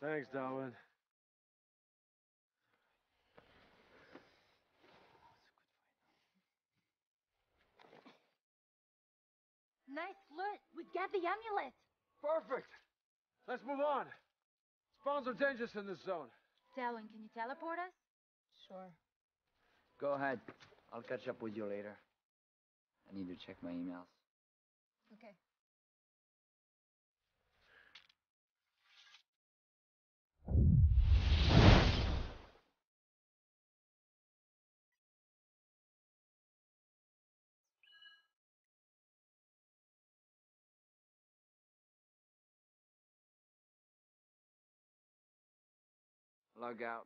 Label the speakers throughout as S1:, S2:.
S1: Thanks, Darwin.
S2: Nice flirt. We got the amulet.
S1: Perfect. Let's move on. Spawns are dangerous in this zone.
S2: Darwin, can you teleport us?
S3: Sure.
S4: Go ahead. I'll catch up with you later. I need to check my emails.
S3: Okay.
S4: Log out.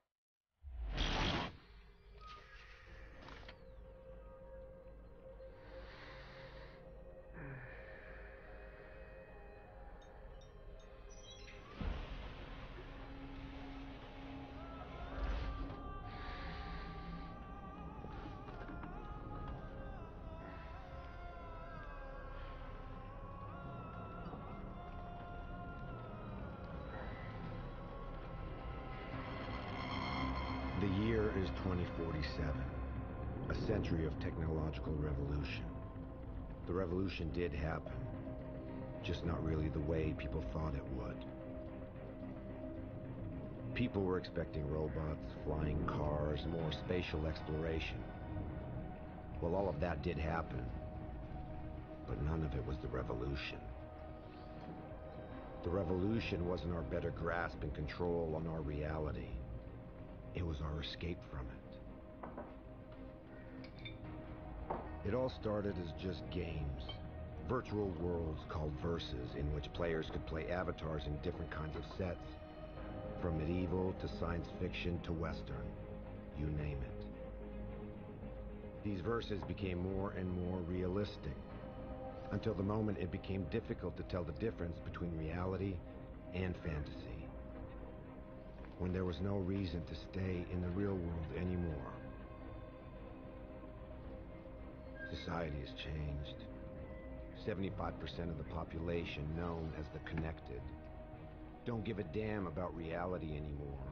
S5: The year is 2047, a century of technological revolution. The revolution did happen, just not really the way people thought it would. People were expecting robots, flying cars, more spatial exploration. Well, all of that did happen, but none of it was the revolution. The revolution wasn't our better grasp and control on our reality. It was our escape from it. It all started as just games. Virtual worlds called verses in which players could play avatars in different kinds of sets. From medieval to science fiction to Western. You name it. These verses became more and more realistic, until the moment it became difficult to tell the difference between reality and fantasy. When there was no reason to stay in the real world anymore. Society has changed. 75% of the population, known as the connected, don't give a damn about reality anymore,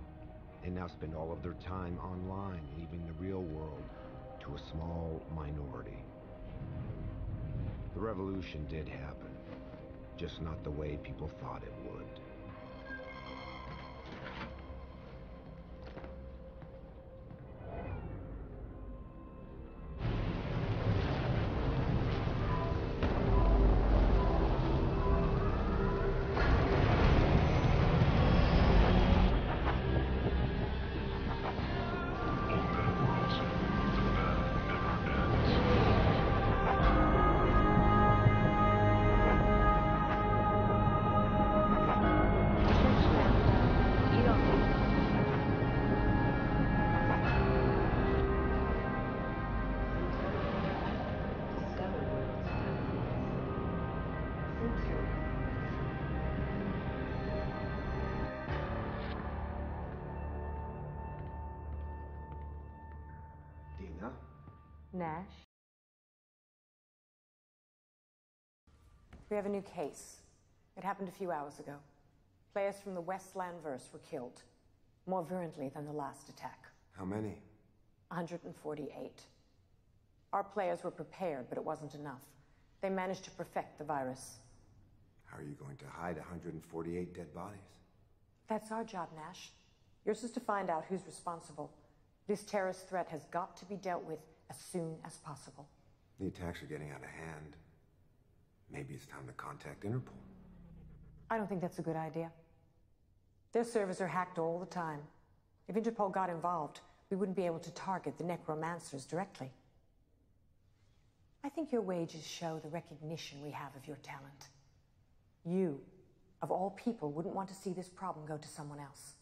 S5: and now spend all of their time online, leaving the real world to a small minority. The revolution did happen, just not the way people thought it would.
S6: Nash? We have a new case. It happened a few hours ago. Players from the Westland verse were killed, more virulently than the last attack.
S7: How many?
S6: 148. Our players were prepared, but it wasn't enough. They managed to perfect the virus.
S7: How are you going to hide 148 dead bodies?
S6: That's our job, Nash. Yours is to find out who's responsible. This terrorist threat has got to be dealt with as soon as possible.
S7: The attacks are getting out of hand. Maybe it's time to contact Interpol.
S6: I don't think that's a good idea. Their servers are hacked all the time. If Interpol got involved, we wouldn't be able to target the necromancers directly. I think your wages show the recognition we have of your talent. You, of all people, wouldn't want to see this problem go to someone else.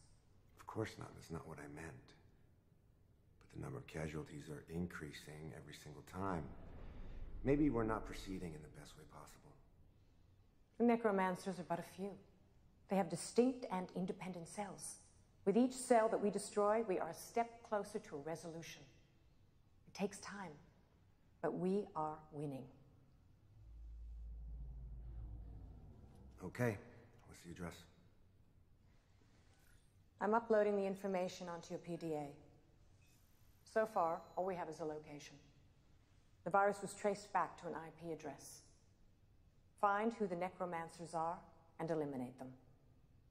S7: Of course not. That's not what I meant. The number of casualties are increasing every single time. Maybe we're not proceeding in the best way possible.
S6: The necromancers are but a few. They have distinct and independent cells. With each cell that we destroy, we are a step closer to a resolution. It takes time, but we are winning.
S7: Okay, what's the address?
S6: I'm uploading the information onto your PDA. So far, all we have is a location. The virus was traced back to an IP address. Find who the necromancers are and eliminate them.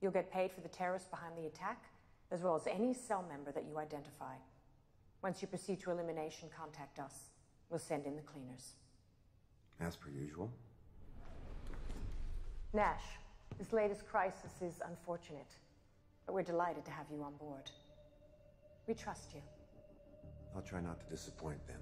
S6: You'll get paid for the terrorists behind the attack, as well as any cell member that you identify. Once you proceed to elimination, contact us. We'll send in the cleaners.
S7: As per usual.
S6: Nash, this latest crisis is unfortunate, but we're delighted to have you on board. We trust you.
S7: I'll try not to disappoint them.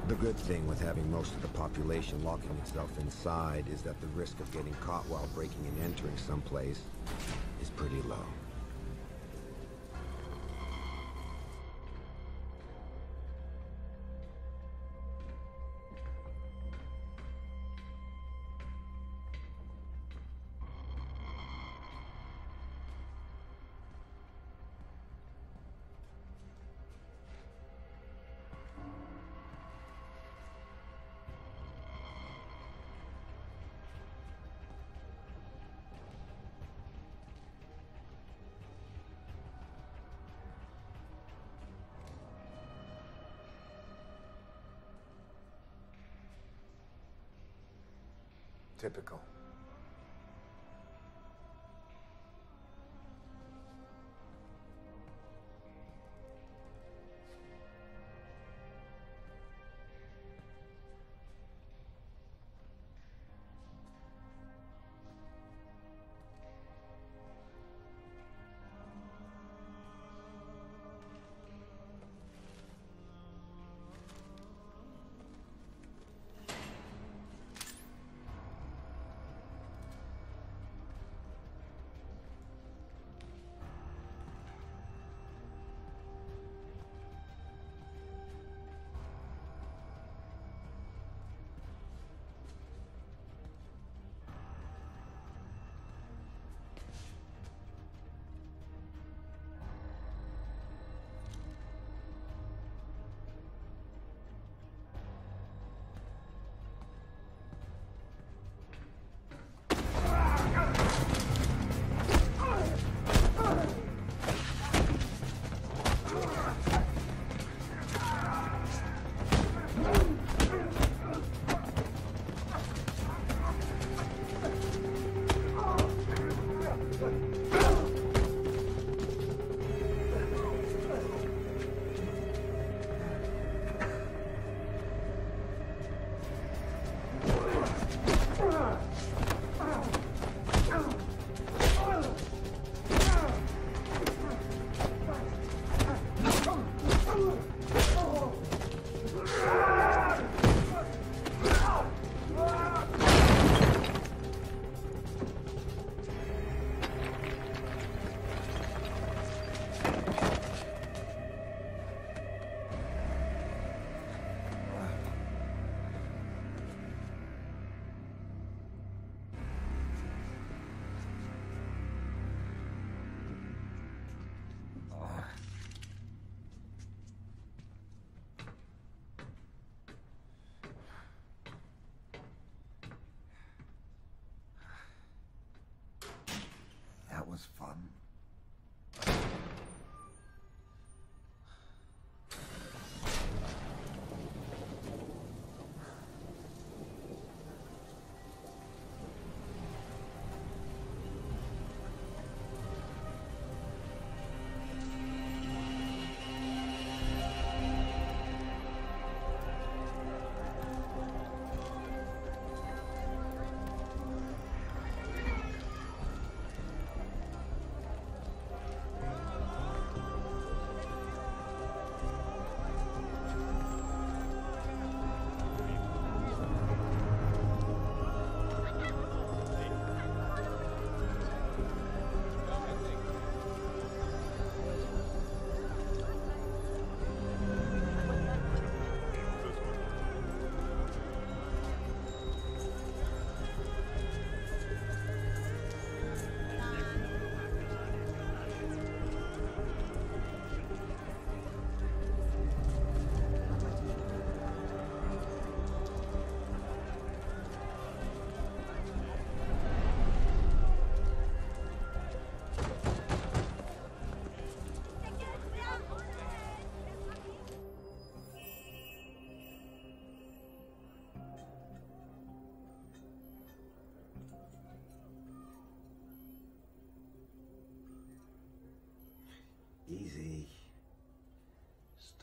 S7: The good thing with having most of the population locking itself inside is that the risk of getting caught while breaking and entering someplace is pretty low. Typical.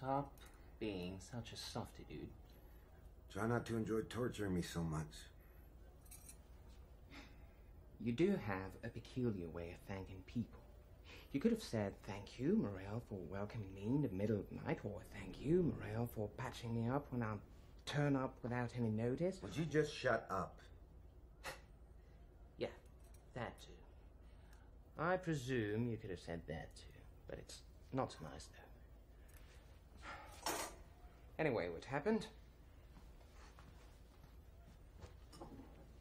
S8: Stop being such a softy, dude.
S7: Try not to enjoy torturing me so much.
S8: You do have a peculiar way of thanking people. You could have said, thank you, Morel, for welcoming me in the middle of the night, or thank you, Morel, for patching me up when I turn up without any notice.
S7: Would you just shut up?
S8: Yeah, that too. I presume you could have said that too, but it's not so nice, though. Anyway, what happened?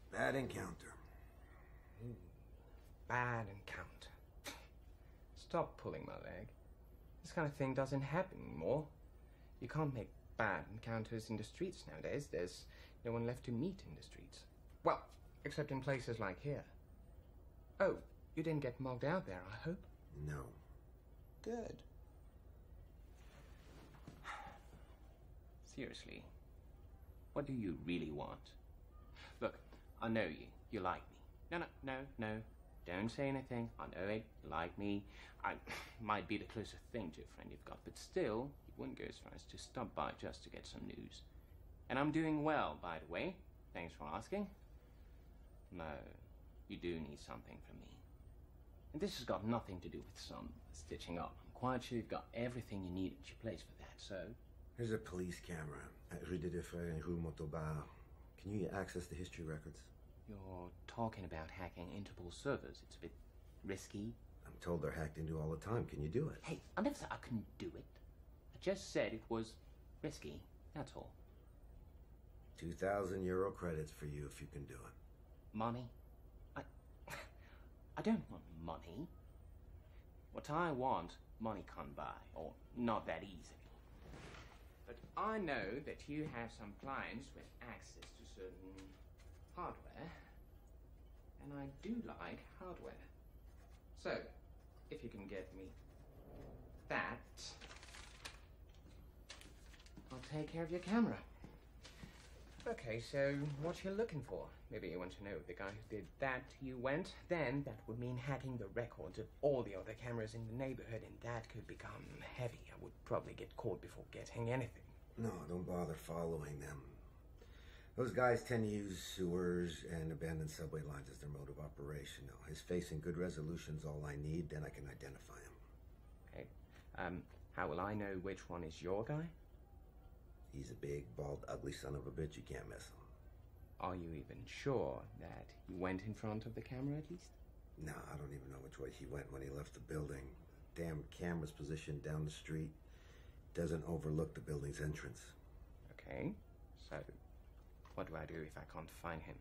S7: Bad encounter.
S8: Ooh, bad encounter. Stop pulling my leg. This kind of thing doesn't happen anymore. You can't make bad encounters in the streets nowadays. There's no one left to meet in the streets. Well, except in places like here. Oh, you didn't get mugged out there, I hope?
S7: No.
S8: Good. Seriously, what do you really want? Look, I know you. You like me. No. Don't say anything. I know it. You like me. I might be the closest thing to a friend you've got, but still, you wouldn't go as far as to stop by just to get some news. And I'm doing well, by the way. Thanks for asking. No, you do need something from me. And this has got nothing to do with some stitching up. I'm quite sure you've got everything you need at your place for that, so...
S7: Here's a police camera at Rue des Deux Frères and Rue Montauban. Can you access the history records?
S8: You're talking about hacking Interpol servers. It's a bit risky.
S7: I'm told they're hacked into all the time. Can you do it?
S8: Hey, I never said I couldn't do it. I just said it was risky. That's all.
S7: 2,000 euro credits for you if you can do it.
S8: Money? I don't want money. What I want, money can't buy, or not that easily. But I know that you have some clients with access to certain hardware, and I do like hardware. So, if you can get me that, I'll take care of your camera. Okay, so what you're looking for? Maybe you want to know if the guy who did that to you went? Then that would mean hacking the records of all the other cameras in the neighborhood, and that could become heavy. I would probably get caught before getting anything.
S7: No, don't bother following them. Those guys tend to use sewers and abandoned subway lines as their mode of operation. Now, his face and good resolution's all I need, then I can identify him.
S8: Okay. How will I know which one is your guy?
S7: He's a big, bald, ugly son of a bitch. You can't miss him.
S8: Are you even sure that he went in front of the camera at least?
S7: No, I don't even know which way he went when he left the building. The damn camera's positioned down the street. Doesn't overlook the building's entrance.
S8: Okay, so what do I do if I can't find him?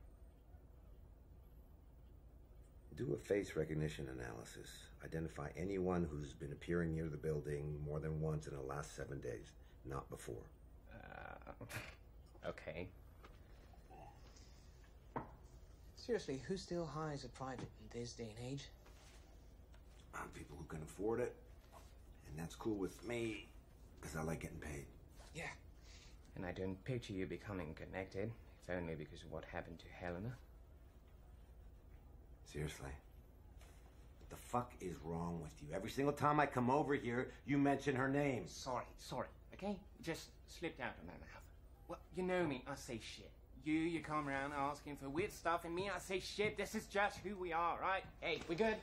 S7: Do a face recognition analysis. Identify anyone who's been appearing near the building more than once in the last 7 days, not before.
S8: Okay. Seriously, who still hires a private in this day and age?
S7: People who can afford it. And that's cool with me, because I like getting paid.
S8: Yeah. And I don't picture you becoming connected, if only because of what happened to Helena.
S7: Seriously? What the fuck is wrong with you? Every single time I come over here, you mention her name.
S8: Sorry, okay? Just slipped out of my mouth. Well, you know me, I say shit. You come around asking for weird stuff, and me, I say shit. This is just who we are, right? Hey, we good?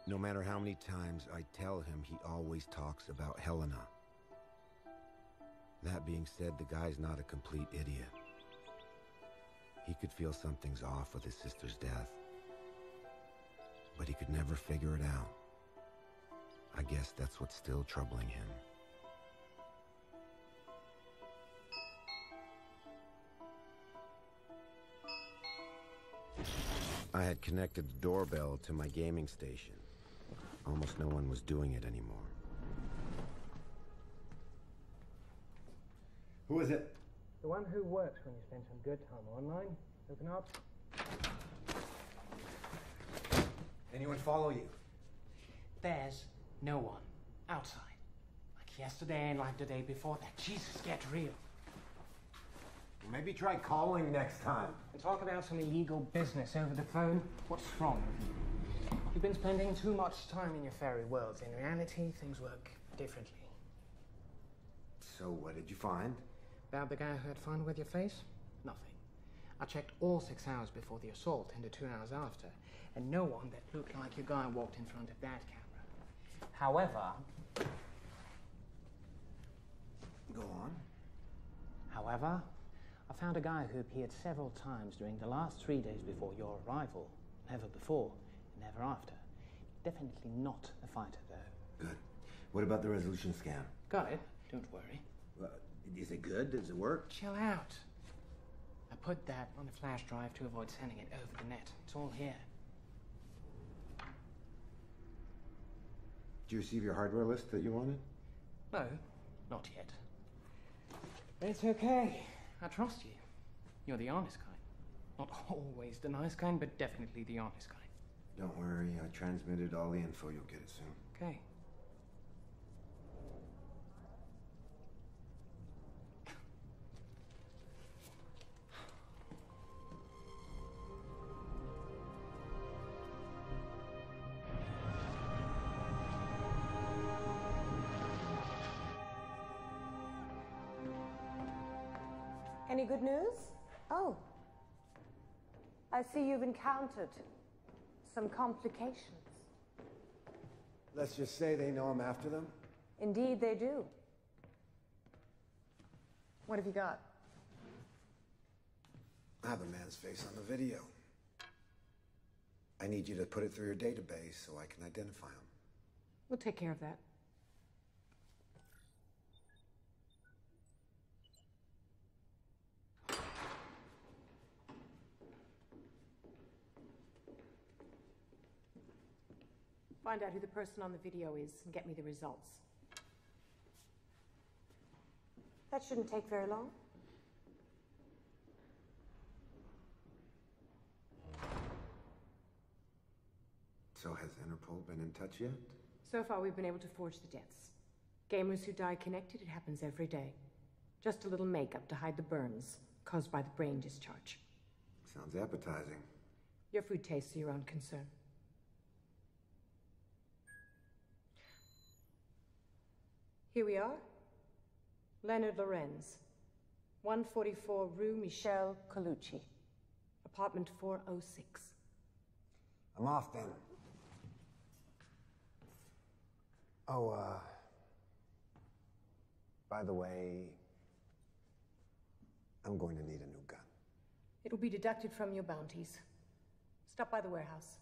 S5: No matter how many times I tell him, he always talks about Helena. That being said, the guy's not a complete idiot. He could feel something's off with his sister's death, but he could never figure it out. I guess that's what's still troubling him. I had connected the doorbell to my gaming station. Almost no one was doing it anymore.
S7: Who is it?
S8: The one who works when you spend some good time online. Open up.
S7: Anyone follow you?
S8: There's no one outside. Like yesterday and like the day before that. Jesus, get real.
S7: Maybe try calling next time.
S8: And talk about some illegal business over the phone? What's wrong with you? You've been spending too much time in your fairy worlds. In reality, things work differently.
S7: So what did you find?
S8: About the guy who had fun with your face? Nothing. I checked all 6 hours before the assault and the 2 hours after, and no one that looked like your guy walked in front of that camera. However...
S7: Go on.
S8: However, I found a guy who appeared several times during the last 3 days before your arrival. Never before, never after. Definitely not a fighter, though.
S7: Good. What about the resolution scan?
S8: Got it. Don't worry.
S7: Is it good? Does it work?
S8: Chill out. I put that on a flash drive to avoid sending it over the net. It's all here.
S7: Did you receive your hardware list that you wanted?
S8: No, not yet. But it's okay. I trust you. You're the honest kind. Not always the nice kind, but definitely the honest kind.
S7: Don't worry, I transmitted all the info. You'll get it soon.
S8: Okay.
S6: Any good news? Oh. I see you've encountered some complications.
S7: Let's just say they know I'm after them.
S6: Indeed, they do. What have you got?
S7: I have a man's face on the video. I need you to put it through your database so I can identify him.
S6: We'll take care of that. Find out who the person on the video is and get me the results. That shouldn't take very long.
S7: So has Interpol been in touch yet?
S6: So far, we've been able to forge the deaths. Gamers who die connected, it happens every day. Just a little makeup to hide the burns caused by the brain discharge.
S7: Sounds appetizing.
S6: Your food tastes are your own concern. Here we are. Leonard Lorenz, 144 Rue Michel Colucci, apartment 406.
S7: I'm off then. Oh, by the way, I'm going to need a new gun.
S6: It'll be deducted from your bounties. Stop by the warehouse.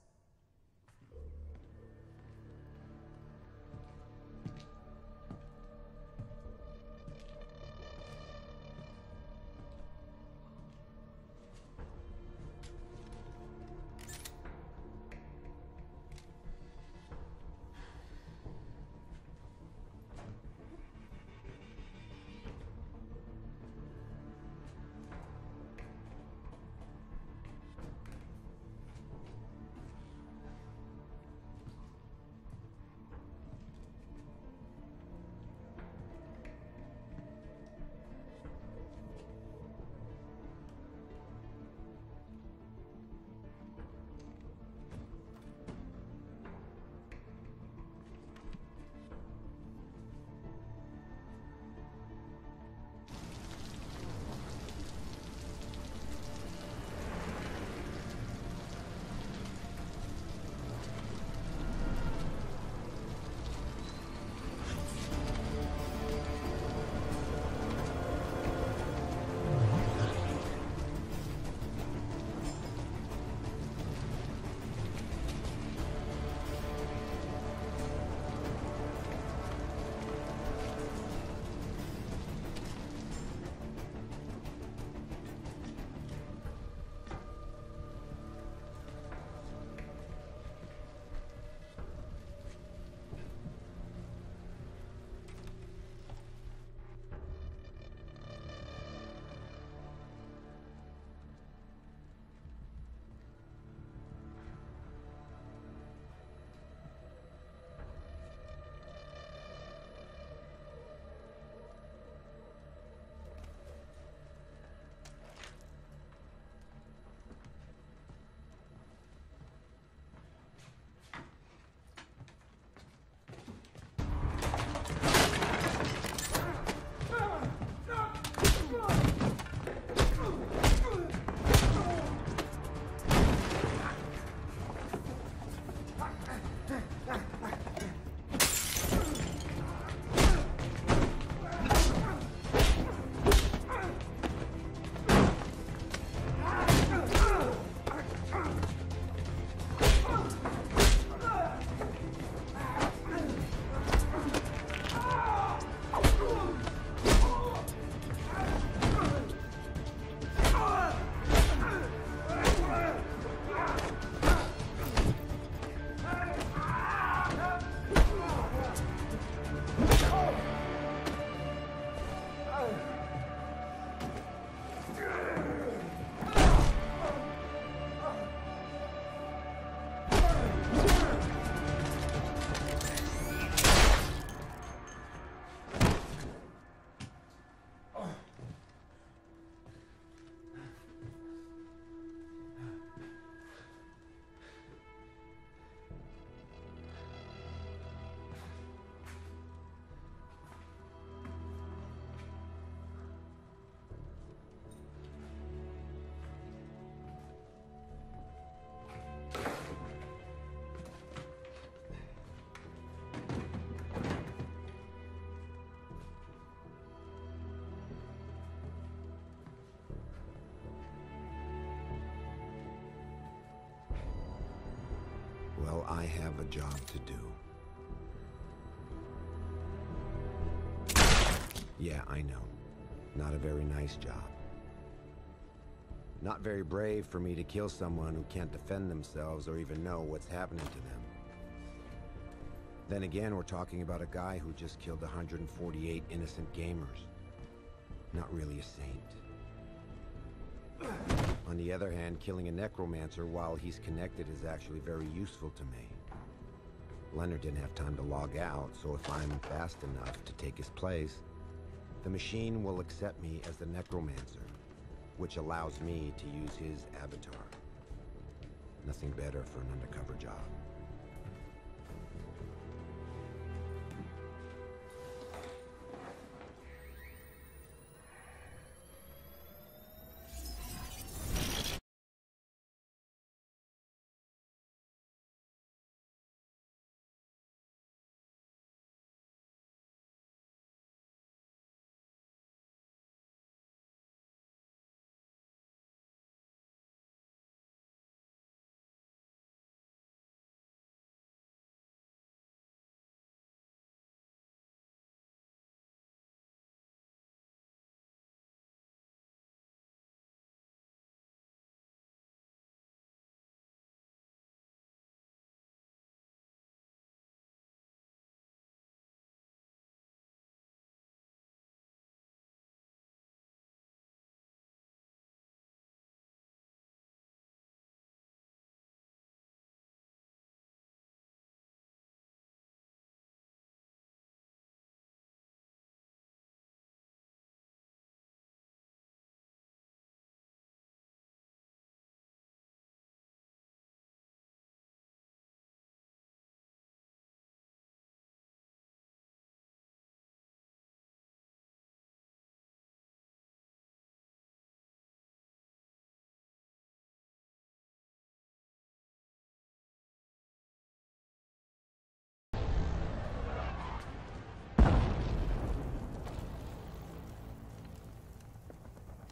S5: I have a job to do. Yeah, I know. Not a very nice job. Not very brave for me to kill someone who can't defend themselves or even know what's happening to them. Then again, we're talking about a guy who just killed 148 innocent gamers. Not really a saint. On the other hand, killing a necromancer while he's connected is actually very useful to me. Leonard didn't have time to log out, so if I'm fast enough to take his place, the machine will accept me as the necromancer, which allows me to use his avatar. Nothing better for an undercover job.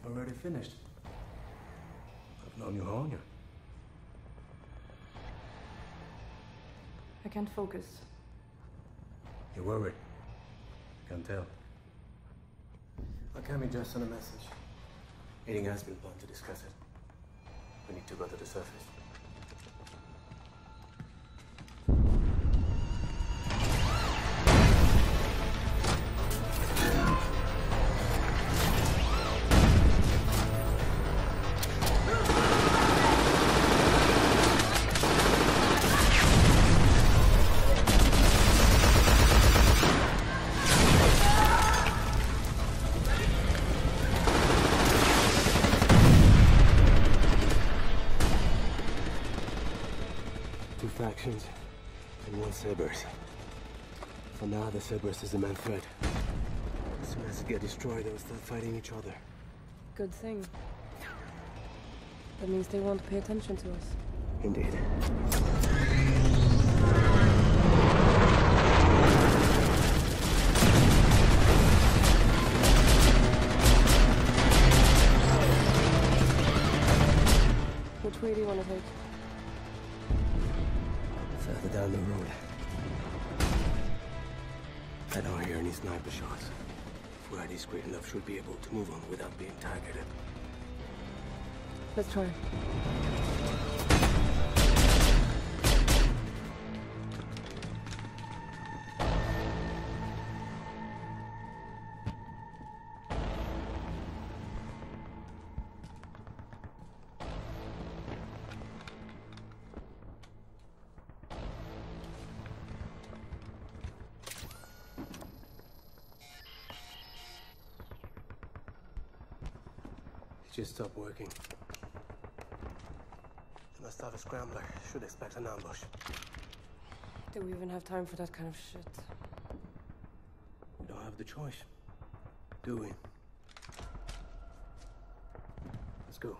S9: Already finished. I've known you all year.
S3: I can't focus.
S9: You're worried. Can't tell. I came in just on a message. Meeting has been planned to discuss it. We need to go to the surface. Factions and one Cerberus. For now, the Cerberus is the main threat. As soon as it gets destroyed, they'll start fighting each other.
S3: Good thing. That means they won't pay attention to us.
S9: Indeed.
S3: Which way do you want to take?
S9: Further down the road. I don't hear any sniper shots. If we're discreet enough, should be able to move on without being targeted.
S3: Let's try.
S9: Just stopped working. They must have a scrambler. Should expect an ambush.
S3: Do we even have time for that kind of shit?
S9: We don't have the choice, do we? Let's go.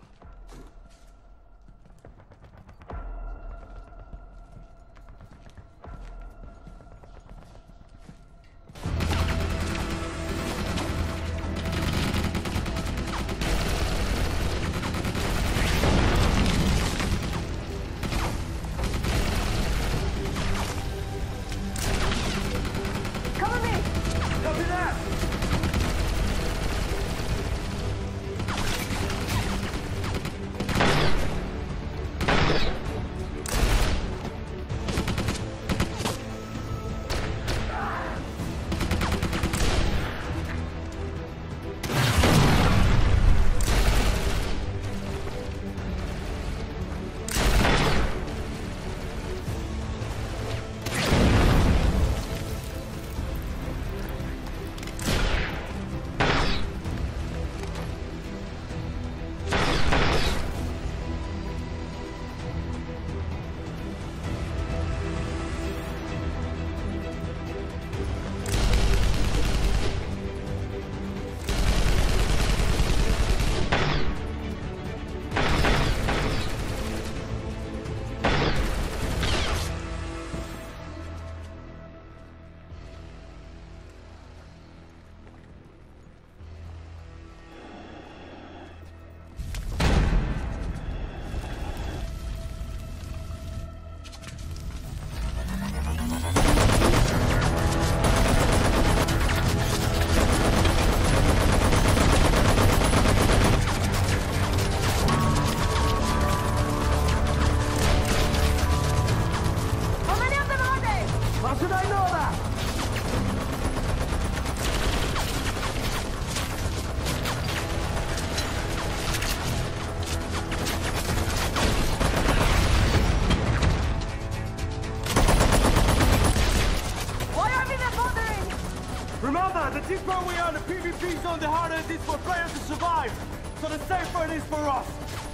S1: Remember, the deeper we are in the PvP zone, the harder it is for players to survive. So the safer it is for us.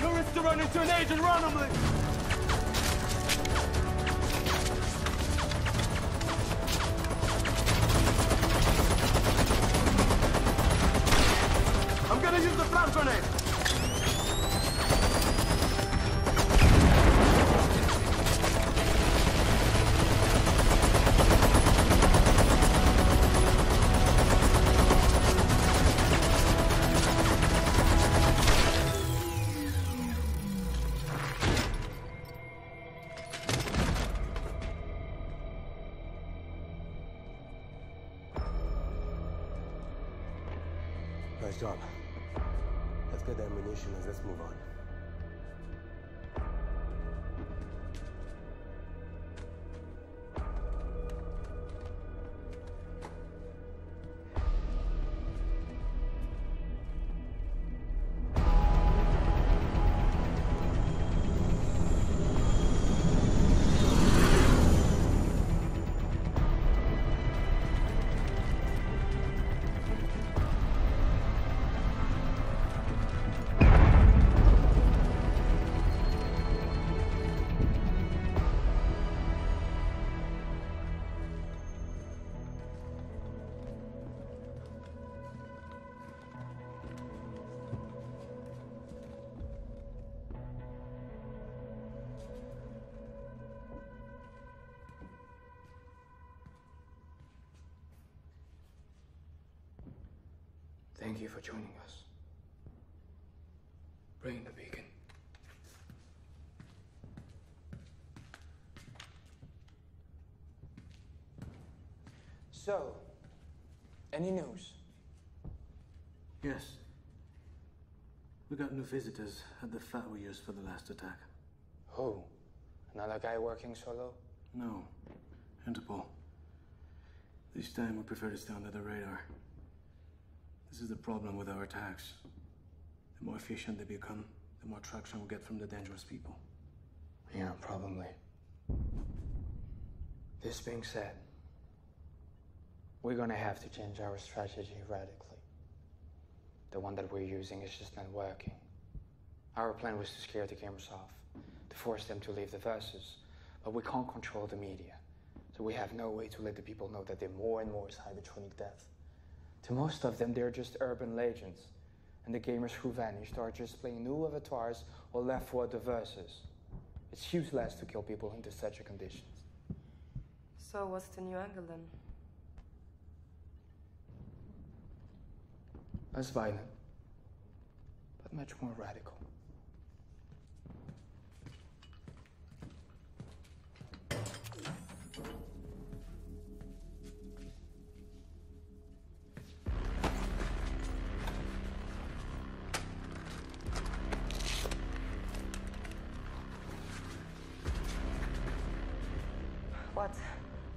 S1: No risk to run into an agent randomly. I'm gonna use the flash grenade.
S9: Nice job. Let's get the ammunition and let's move on.
S10: Thank you for joining us. Bring the beacon. So, any news?
S9: Yes. We got new visitors at the flat we used for the last attack.
S10: Who? Another guy working solo?
S9: No. Interpol. This time we prefer to stay under the radar. This is the problem with our attacks. The more efficient they become, the more traction we get from the dangerous people.
S10: Yeah, probably. This being said, we're gonna have to change our strategy radically. The one that we're using is just not working. Our plan was to scare the gamers off, to force them to leave the verses, but we can't control the media. So we have no way to let the people know that they're more and more cybertronic death. To most of them, they're just urban legends. And the gamers who vanished are just playing new avatars or left for the verses. It's useless to kill people into such conditions.
S3: So what's the new angle then?
S10: Less violent, but much more radical.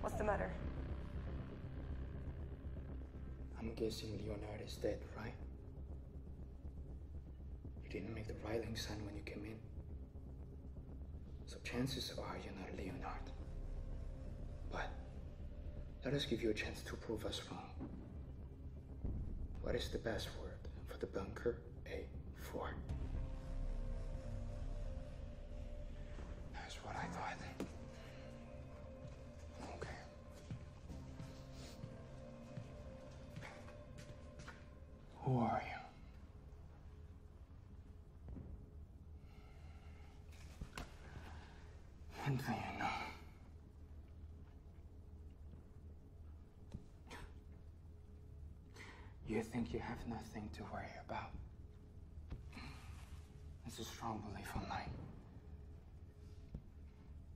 S3: What's the matter?
S10: I'm guessing Leonard is dead, right? You didn't make the riling sign when you came in. So chances are you're not Leonard. But let us give you a chance to prove us wrong. What is the password for the bunker A4? That's what I thought. Who are you? What do you know? You think you have nothing to worry about. It's a strong belief of mine.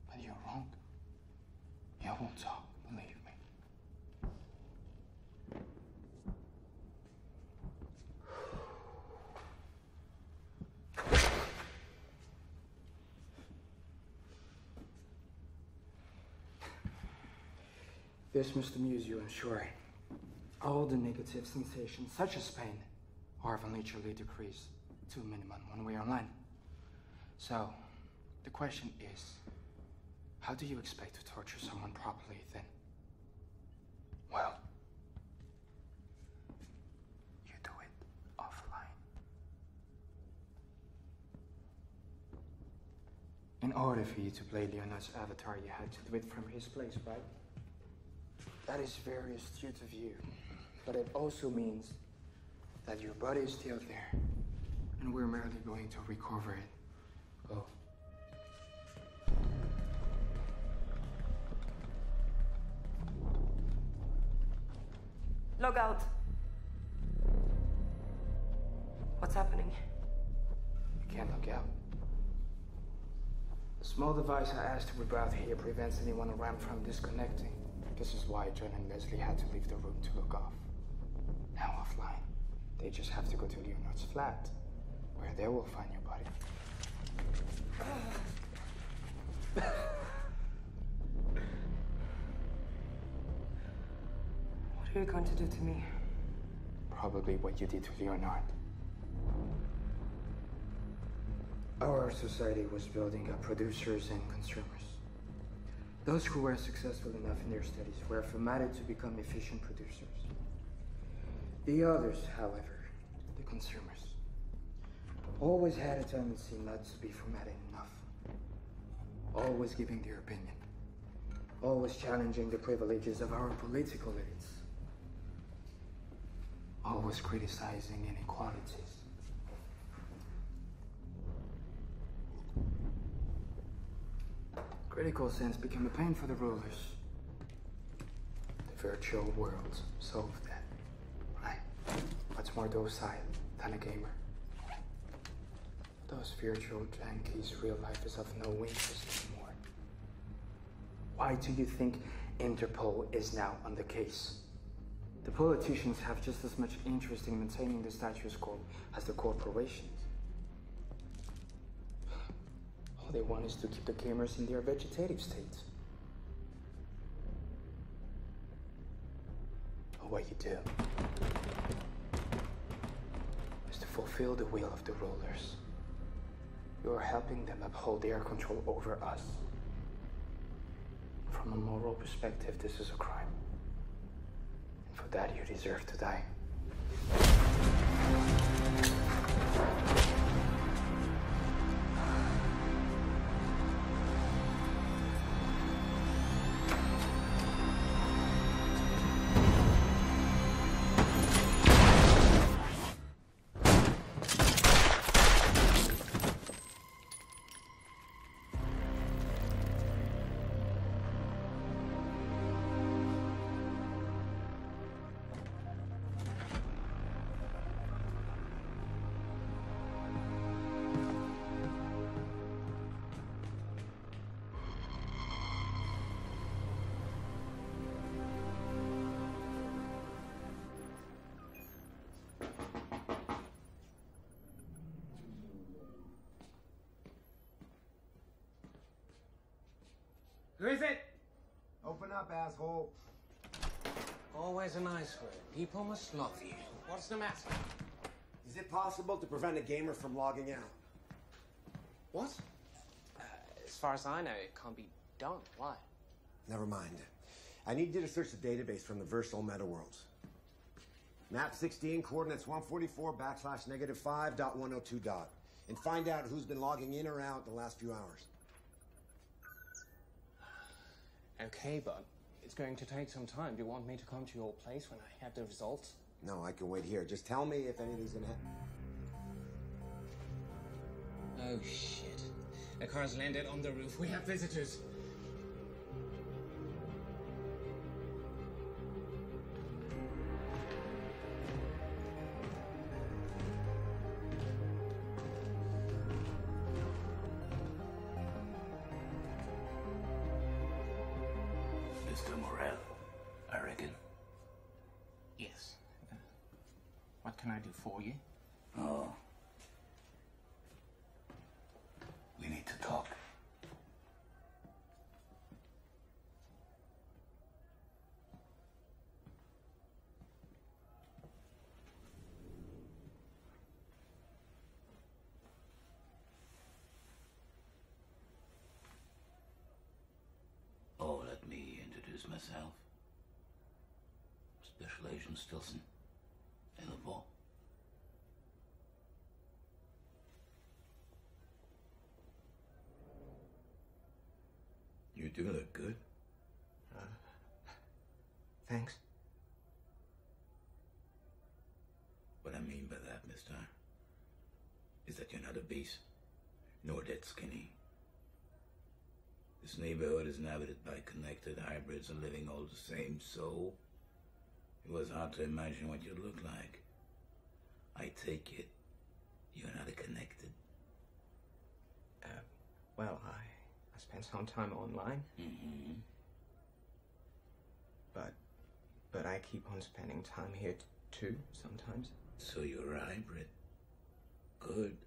S10: But you're wrong. You won't talk, believe me. This must amuse you, I'm sure. All the negative sensations, such as pain, are eventually decreased to a minimum when we are online. So, the question is, how do you expect to torture someone properly then? Well, order for you to play Leonard's avatar, you had to do it from his place, right? That is very astute of you. But it also means that your body is still there, and we're merely going to recover it. Oh.
S3: Log out. What's happening?
S10: You can't log out. The small device I asked to reroute here prevents anyone around from disconnecting. This is why John and Leslie had to leave the room to log off. Now offline. They just have to go to Leonard's flat, where they will find your body.
S3: What are you going to do to me?
S10: Probably what you did to Leonard. Our society was building up producers and consumers. Those who were successful enough in their studies were formatted to become efficient producers. The others, however, the consumers, always had a tendency not to be formatted enough. Always giving their opinion. Always challenging the privileges of our political elites. Always criticizing inequalities. Critical sense became a pain for the rulers. The virtual world solved that, right? Much more docile than a gamer. Those virtual junkies' real life is of no interest anymore. Why do you think Interpol is now on the case? The politicians have just as much interest in maintaining the status quo as the corporations. All they want is to keep the gamers in their vegetative state. But what you do is to fulfill the will of the rulers. You are helping them uphold their control over us. From a moral perspective, this is a crime. And for that, you deserve to die.
S11: Who is it?
S7: Open up, asshole.
S11: Always a nice word. People must love you. What's the matter?
S7: Is it possible to prevent a gamer from logging out?
S11: What? As far as I know, it can't be done. Why?
S7: Never mind. I need you to search the database from the virtual meta worlds. Map 16, coordinates 144/-5.102. And find out who's been logging in or out the last few hours.
S11: Okay, but it's going to take some time. Do you want me to come to your place when I have the results?
S7: No, I can wait here. Just tell me if anything's gonna happen.
S11: Oh, shit. The car's landed on the roof. We have visitors.
S12: Mr. Morel, I reckon.
S11: Yes. What can I do for you?
S12: Oh. We need to talk. Oh, let me introduce myself. Special Agent Stilson. Interpol. do look good.
S11: Thanks.
S12: What I mean by that, mister, is that you're not obese, nor dead skinny. This neighborhood is inhabited by connected hybrids and living all the same, so it was hard to imagine what you'd look like. I take it you're not connected.
S11: Well, I spent some time online.
S12: Mm-hmm.
S11: But I keep on spending time here too, sometimes.
S12: So you're a hybrid. Good.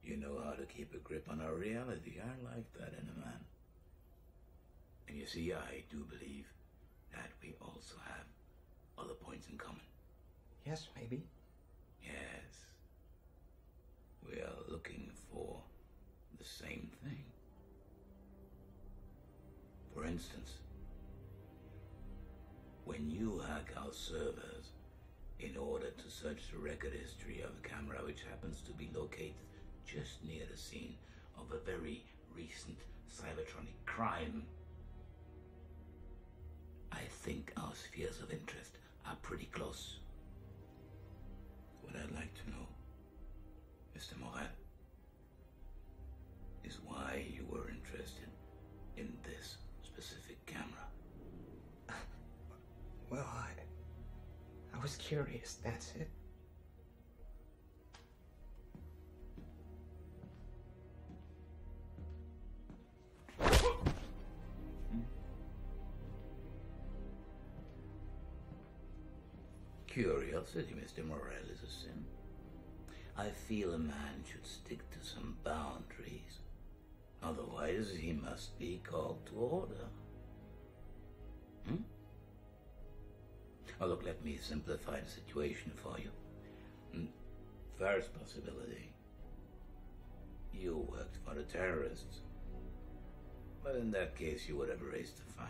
S12: You know how to keep a grip on our reality. I like that in a man. And you see, I do believe that we also have other points in common.
S11: Yes, maybe.
S12: Yes. We are looking for the same thing. For instance, when you hack our servers in order to search the record history of a camera which happens to be located just near the scene of a very recent cybertronic crime, I think our spheres of interest are pretty close. What I'd like to know, Mr. Morel, is why you were interested in this specific camera.
S11: Well, I was curious, that's it.
S12: Curiosity, Mr. Morel, is a sin. I feel a man should stick to some boundaries. Otherwise, he must be called to order. Oh, look, let me simplify the situation for you. First possibility. You worked for the terrorists. But in that case, you would have erased the file.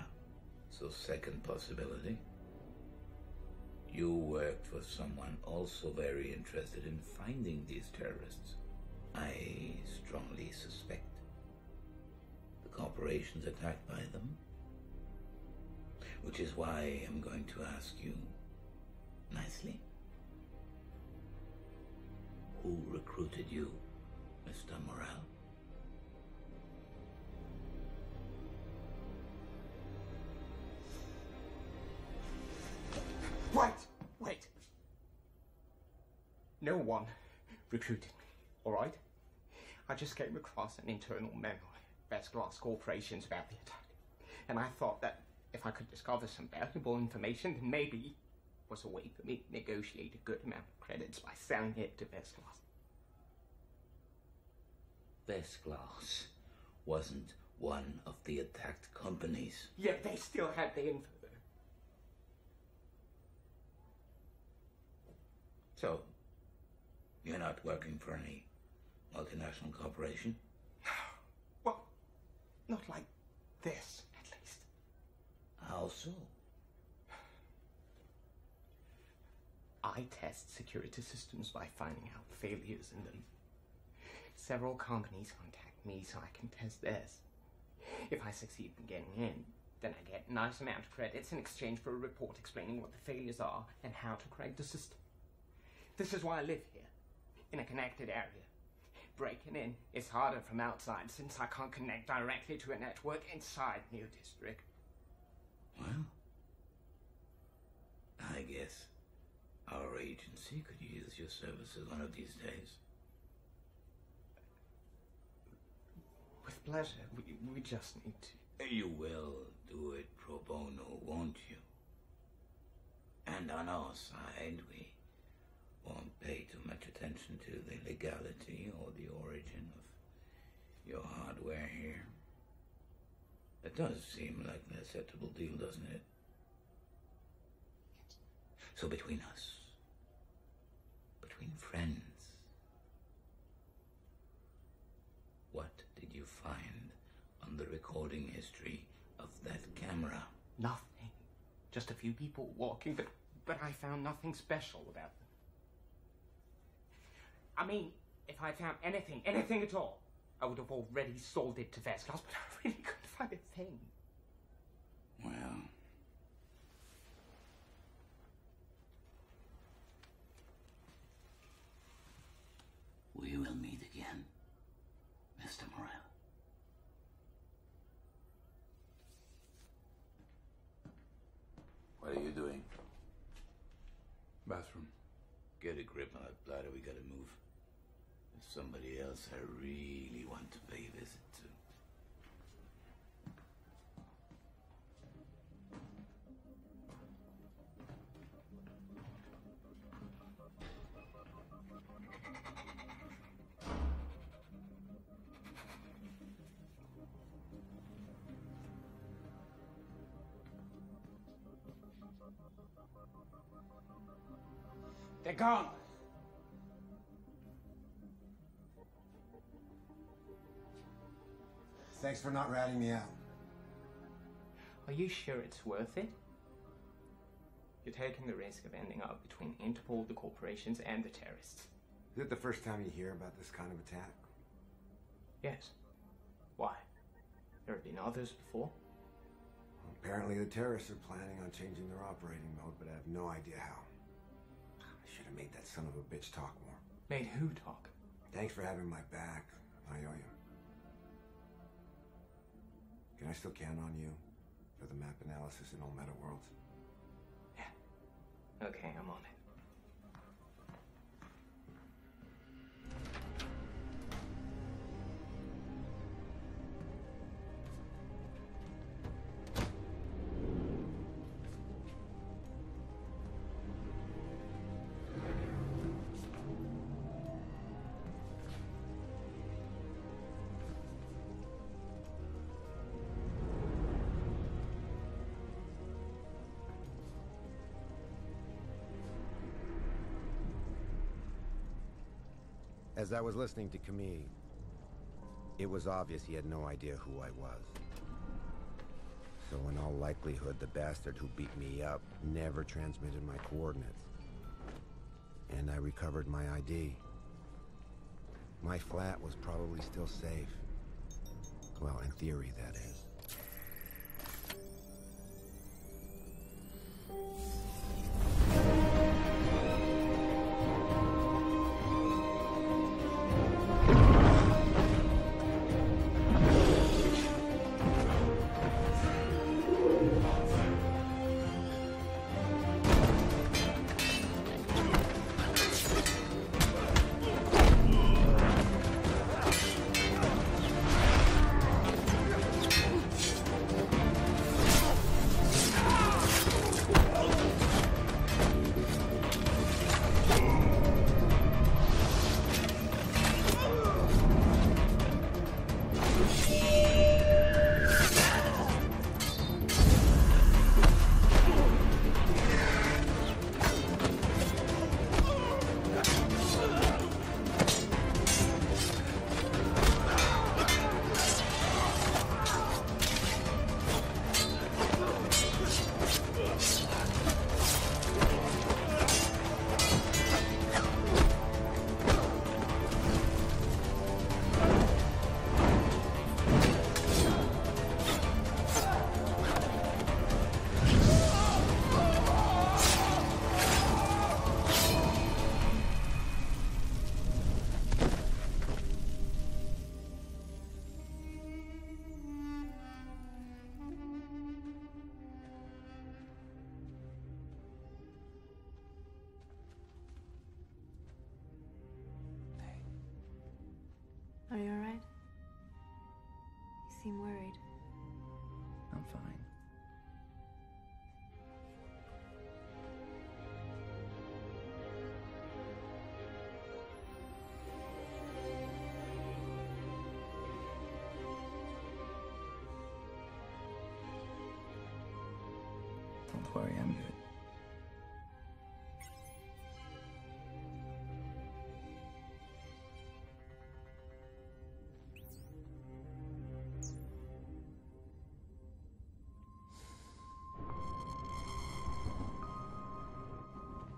S12: So second possibility. You worked for someone also very interested in finding these terrorists. I strongly suspect the corporations attacked by them. Which is why I'm going to ask you, nicely, who recruited you, Mr. Morel?
S11: Wait. No one recruited me, all right? I just came across an internal memo at Glass Corporation's about the attack. And I thought that if I could discover some valuable information, then maybe it was a way for me to negotiate a good amount of credits by selling it to Vestglass.
S12: Vestglass wasn't one of the attacked companies.
S11: Yet they still had the info.
S12: So, you're not working for any multinational corporation?
S11: Well, not like this, at least.
S12: How so?
S11: I test security systems by finding out failures in them. Several companies contact me so I can test theirs. If I succeed in getting in, then I get a nice amount of credits in exchange for a report explaining what the failures are and how to correct the system. This is why I live here, in a connected area. Breaking in is harder from outside since I can't connect directly to a network inside New District.
S12: Well, I guess our agency could use your services one of these days.
S11: With pleasure. We just need to.
S12: You will do it pro bono, won't you? And on our side, we won't pay too much attention to the legality or the origin of your hardware here. It does seem like an acceptable deal, doesn't it? So between us, between friends, what did you find on the recording history of that camera?
S11: Nothing. Just a few people walking, but I found nothing special about them. I mean, if I found anything at all, I would have already sold it to Vestglass, but I really couldn't find private thing.
S12: Well... we will meet again, Mr. Morel. What are you doing?
S13: Bathroom.
S12: Get a grip on that bladder, we gotta move. There's somebody else I really want to pay a visit to.
S10: They're gone.
S7: Thanks for not ratting me out.
S11: Are you sure it's worth it? You're taking the risk of ending up between Interpol, the corporations, and the terrorists.
S7: Is it the first time you hear about this kind of attack?
S11: Yes. Why? There have been others before?
S7: Well, apparently the terrorists are planning on changing their operating mode, but I have no idea how. I should have made that son of a bitch talk more.
S11: Made who talk?
S7: Thanks for having my back. I owe you. Can I still count on you for the map analysis in all meta worlds?
S11: Yeah. Okay, I'm on it.
S5: As I was listening to Camille, it was obvious he had no idea who I was. So in all likelihood, the bastard who beat me up never transmitted my coordinates. And I recovered my ID. My flat was probably still safe. Well, in theory, that is.
S3: Are you alright? You seem worried.
S4: I'm fine. Don't worry, I'm good.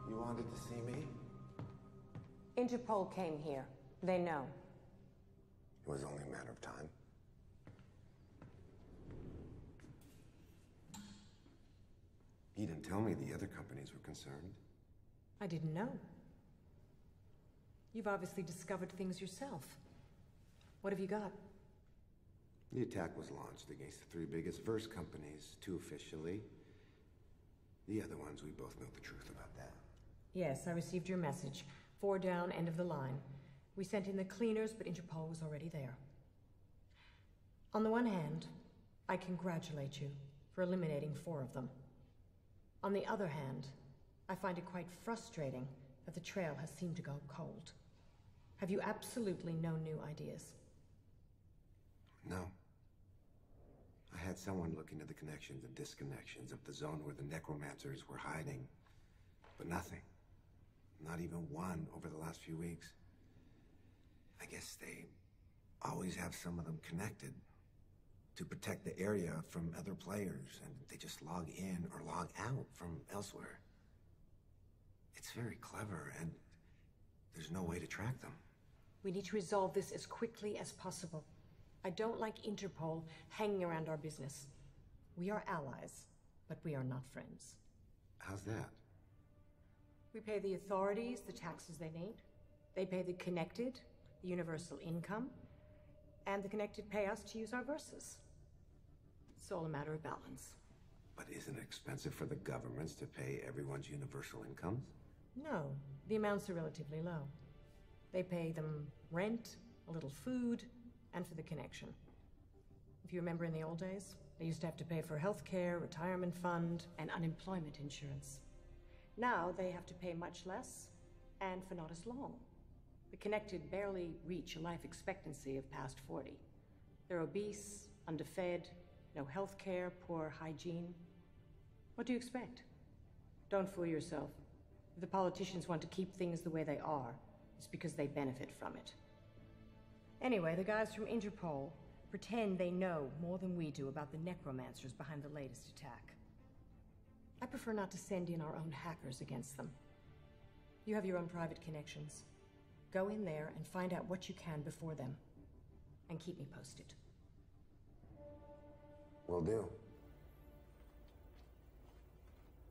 S7: You wanted to see me?
S6: Interpol came here. They know.
S7: It was only a matter of time. He didn't tell me the other companies were concerned.
S6: I didn't know. You've obviously discovered things yourself. What have you got?
S7: The attack was launched against the three biggest verse companies, two officially. The other ones, we both know the truth about that.
S6: Yes, I received your message. 4 down, end of the line. We sent in the cleaners, but Interpol was already there. On the one hand, I congratulate you for eliminating 4 of them. On the other hand, I find it quite frustrating that the trail has seemed to go cold. Have you absolutely no new ideas?
S7: No. I had someone look into the connections and disconnections of the zone where the necromancers were hiding, but nothing. Not even one over the last few weeks. I guess they always have some of them connected to protect the area from other players, and they just log in or log out from elsewhere. It's very clever, and there's no way to track them.
S6: We need to resolve this as quickly as possible. I don't like Interpol hanging around our business. We are allies, but we are not friends.
S7: How's that?
S6: We pay the authorities the taxes they need. They pay the Connected the universal income, and the Connected pay us to use our verses. It's all a matter of balance.
S7: But isn't it expensive for the governments to pay everyone's universal incomes?
S6: No, the amounts are relatively low. They pay them rent, a little food, and for the connection. If you remember in the old days, they used to have to pay for healthcare, retirement fund, and unemployment insurance. Now they have to pay much less, and for not as long. The Connected barely reach a life expectancy of past 40. They're obese, underfed, no healthcare, poor hygiene. What do you expect? Don't fool yourself. If the politicians want to keep things the way they are, it's because they benefit from it. Anyway, the guys from Interpol pretend they know more than we do about the necromancers behind the latest attack. I prefer not to send in our own hackers against them. You have your own private connections. Go in there and find out what you can before them. And keep me posted.
S7: Will do.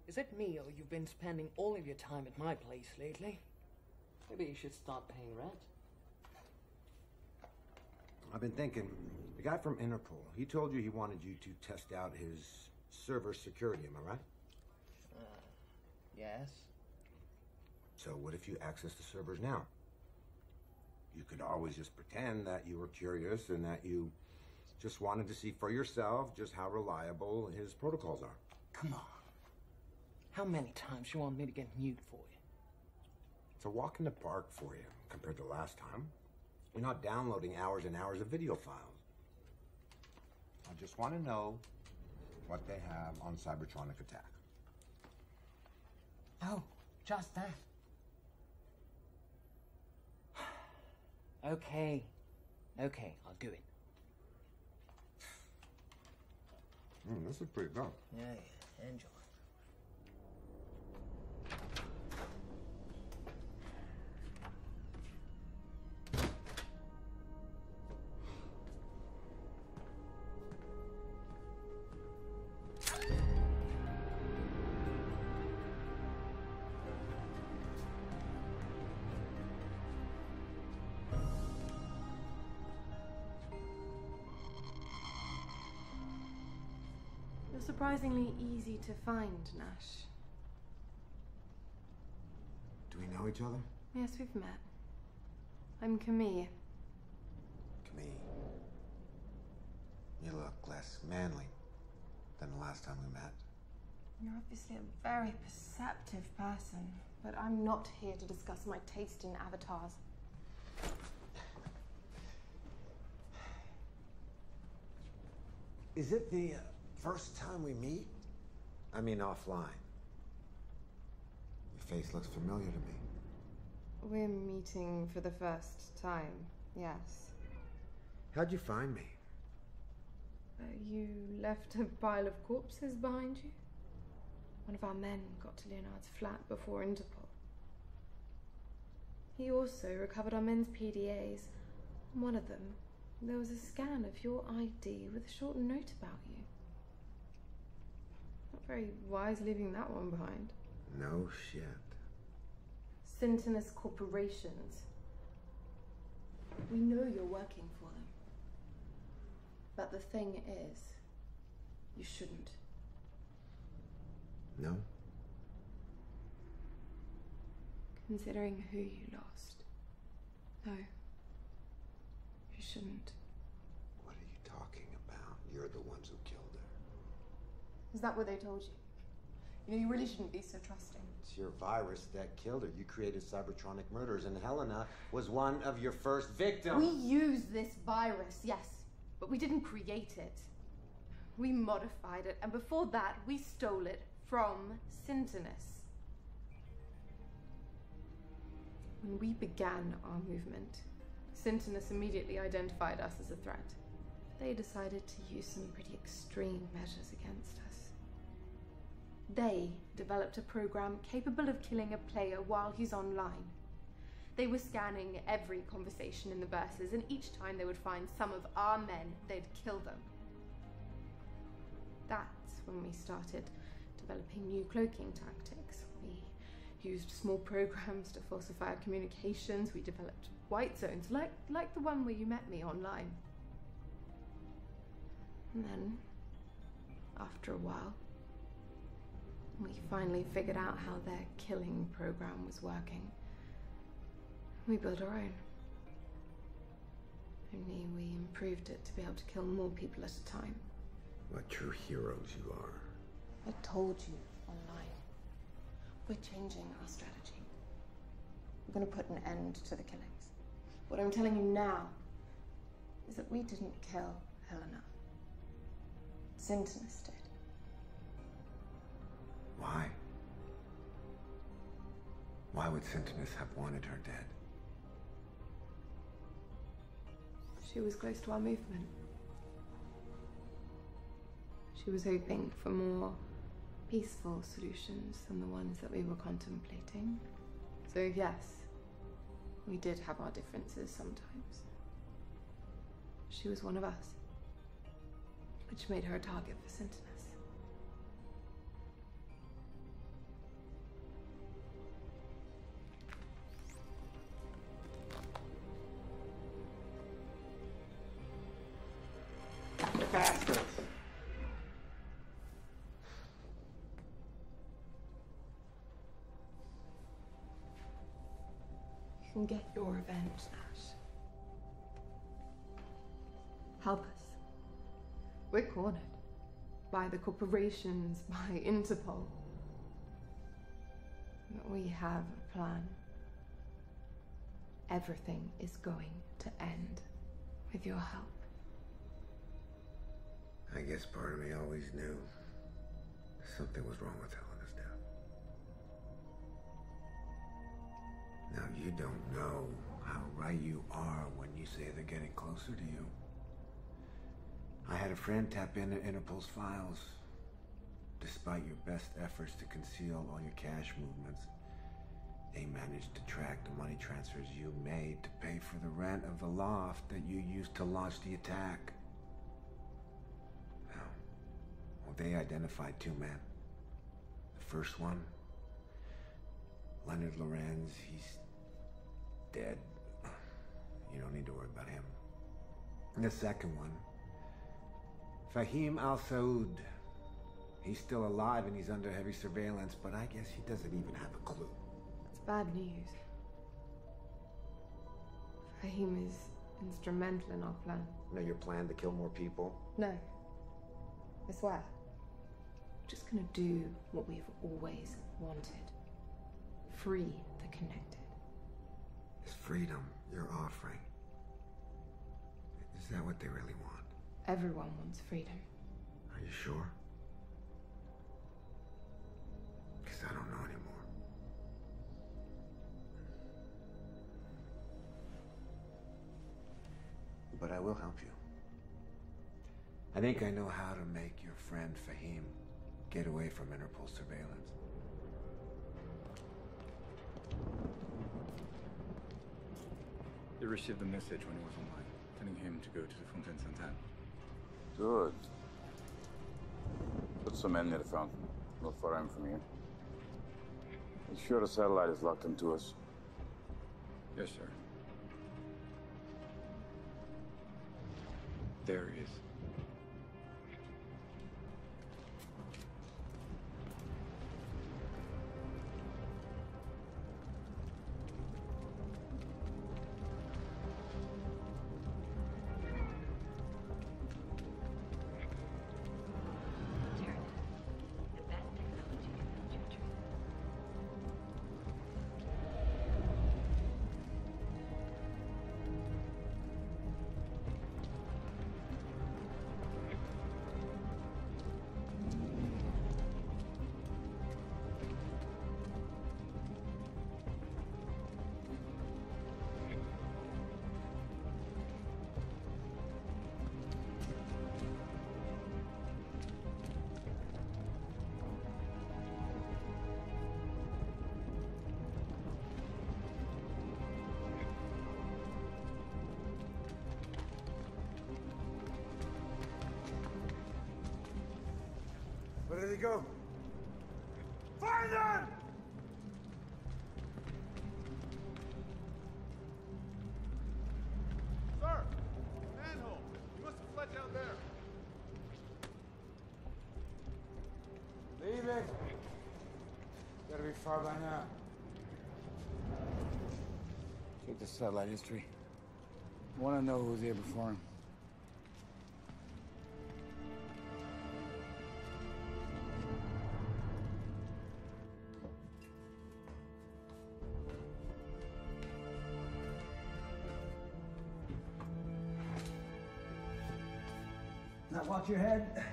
S13: Is it me, or you've been spending all of your time at my place lately? Maybe you should start paying rent.
S7: I've been thinking, the guy from Interpol, he told you he wanted you to test out his server security, am I right?
S13: Yes.
S7: So what if you access the servers now? You could always just pretend that you were curious and that you just wanted to see for yourself just how reliable his protocols are.
S13: Come on. How many times you want me to get nude for you?
S7: It's a walk in the park for you compared to last time. You're not downloading hours and hours of video files. I just want to know what they have on Cybertronic Attack.
S13: Oh, just that. Okay. Okay, I'll do it.
S7: This is pretty good.
S13: Yeah, enjoy.
S3: Surprisingly easy to find, Nash.
S7: Do we know each other?
S3: Yes, we've met. I'm Camille.
S7: Camille. You look less manly than the last time we met.
S3: You're obviously a very perceptive person, but I'm not here to discuss my taste in avatars.
S7: Is it the first time we meet? I mean offline. Your face looks familiar to me.
S3: We're meeting for the first time, yes.
S7: How'd you find me?
S3: You left a pile of corpses behind you? One of our men got to Leonard's flat before Interpol. He also recovered our men's PDAs. On one of them, there was a scan of your ID with a short note about you. Not very wise leaving that one behind.
S7: No shit.
S3: Syntonous corporations. We know you're working for them. But the thing is, you shouldn't.
S7: No?
S3: Considering who you lost. No. You shouldn't.
S7: What are you talking about? You're the ones who killed her.
S3: Is that what they told you? You know, you really shouldn't be so trusting.
S7: It's your virus that killed her. You created cybertronic murders, and Helena was one of your first victims.
S3: We used this virus, yes, but we didn't create it. We modified it, and before that, we stole it from Syntonous. When we began our movement, Syntonous immediately identified us as a threat. They decided to use some pretty extreme measures against us. They developed a program capable of killing a player while he's online. They were scanning every conversation in the verses, and each time they would find some of our men, they'd kill them. That's when we started developing new cloaking tactics. We used small programs to falsify our communications. We developed white zones, like the one where you met me online. And then, after a while, we finally figured out how their killing program was working. We built our own. Only we improved it to be able to kill more people at a time.
S7: What true heroes you are.
S3: I told you online. We're changing our strategy. We're going to put an end to the killings. What I'm telling you now is that we didn't kill Helena. Syntonous did.
S7: Why? Why would Syntonous have wanted her dead?
S3: She was close to our movement. She was hoping for more peaceful solutions than the ones that we were contemplating. So yes, we did have our differences sometimes. She was one of us, which made her a target for Syntonous.
S7: Bastards!
S3: You can get your revenge, Nash. Help us. We're cornered. By the corporations, by Interpol. But we have a plan. Everything is going to end with your help.
S7: I guess part of me always knew something was wrong with Helena's death. Now, you don't know how right you are when you say they're getting closer to you. I had a friend tap into Interpol's files. Despite your best efforts to conceal all your cash movements, they managed to track the money transfers you made to pay for the rent of the loft that you used to launch the attack. Well, they identified two men. The first one, Leonard Lorenz, he's dead. You don't need to worry about him. And the second one, Fahim Al-Saud. He's still alive and he's under heavy surveillance, but I guess he doesn't even have a clue.
S3: It's bad news. Fahim is instrumental in our plan.
S7: You know your plan to kill more people?
S3: No. I swear. We're just gonna do what we've always wanted. Free the connected.
S7: This freedom you're offering, is that what they really want?
S3: Everyone wants freedom.
S7: Are you sure? Because I don't know anymore. But I will help you. I think I know how to make your friend Fahim get away from Interpol surveillance.
S14: They received a message when he was online, telling him to go to the Fontaine Sainte-Anne.
S15: Good.
S14: Put some men near the fountain. Not far in from here. Be sure the satellite is locked into us. Yes, sir. There he is.
S1: Where did he go? Find them!
S15: Sir! Manhole! You must have fled down there.
S14: Leave it. Gotta be far by now. Check the satellite history. I want to know who was here before him.
S1: Now watch your head.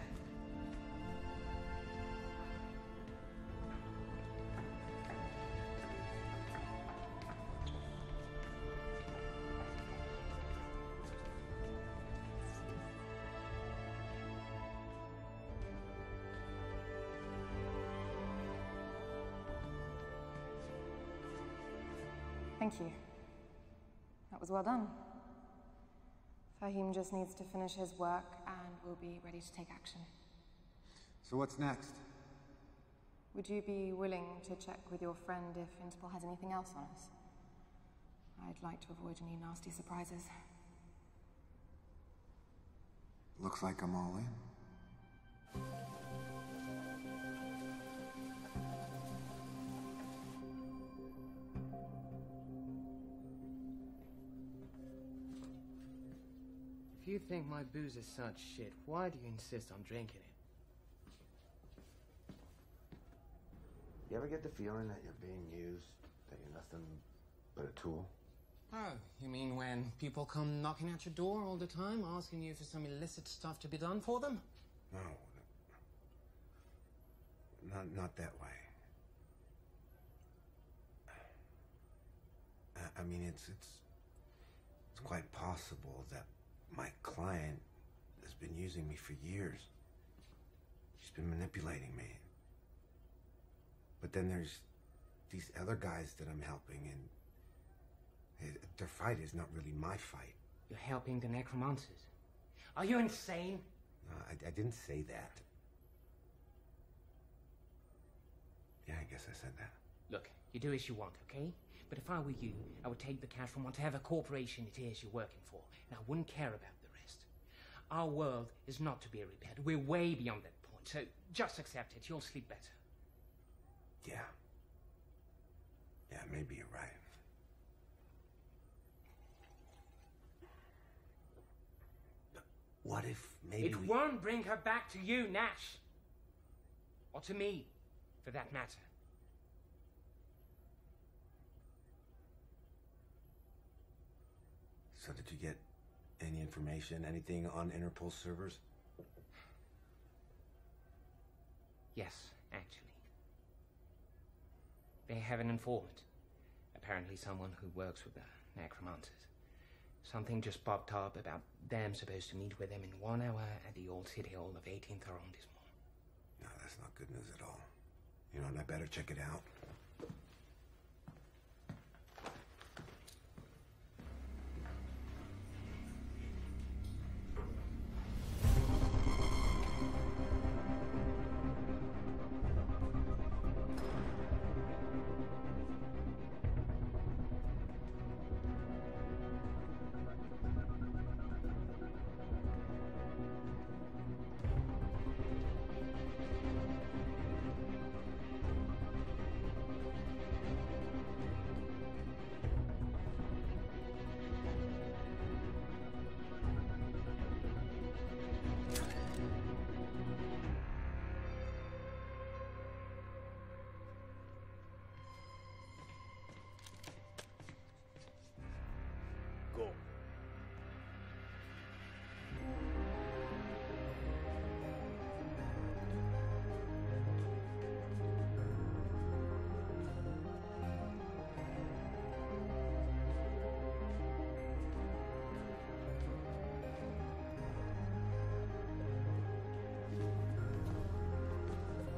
S3: Thank you. That was well done. Fahim just needs to finish his work and we'll be ready to take action.
S7: So what's next?
S3: Would you be willing to check with your friend if Interpol has anything else on us? I'd like to avoid any nasty surprises.
S7: Looks like I'm all in.
S8: If you think my booze is such shit, why do you insist on drinking it?
S7: You ever get the feeling that you're being used, that you're nothing but a tool?
S8: Oh, you mean when people come knocking at your door all the time, asking you for some illicit stuff to be done for them?
S7: No. Not that way. I mean, it's quite possible that my client has been using me for years. She's been manipulating me. But then there's these other guys that I'm helping, and their fight is not really my fight.
S8: You're helping the necromancers. Are you insane?
S7: No, I didn't say that. Yeah, I guess I said that.
S8: Look, you do as you want, okay? But if I were you, I would take the cash from whatever corporation it is you're working for, and I wouldn't care about the rest. Our world is not to be repaired. We're way beyond that point, so just accept it. You'll sleep better.
S7: Yeah. Yeah, maybe you're right. But what if maybe
S8: It won't bring her back to you, Nash. Or to me, for that matter.
S7: So did you get any information, anything on Interpol servers?
S8: Yes, actually. They have an informant. Apparently someone who works with the necromancers. Something just popped up about them supposed to meet with them in 1 hour at the old city hall of 18th arrondissement.
S7: No, that's not good news at all. You know, and I better check it out.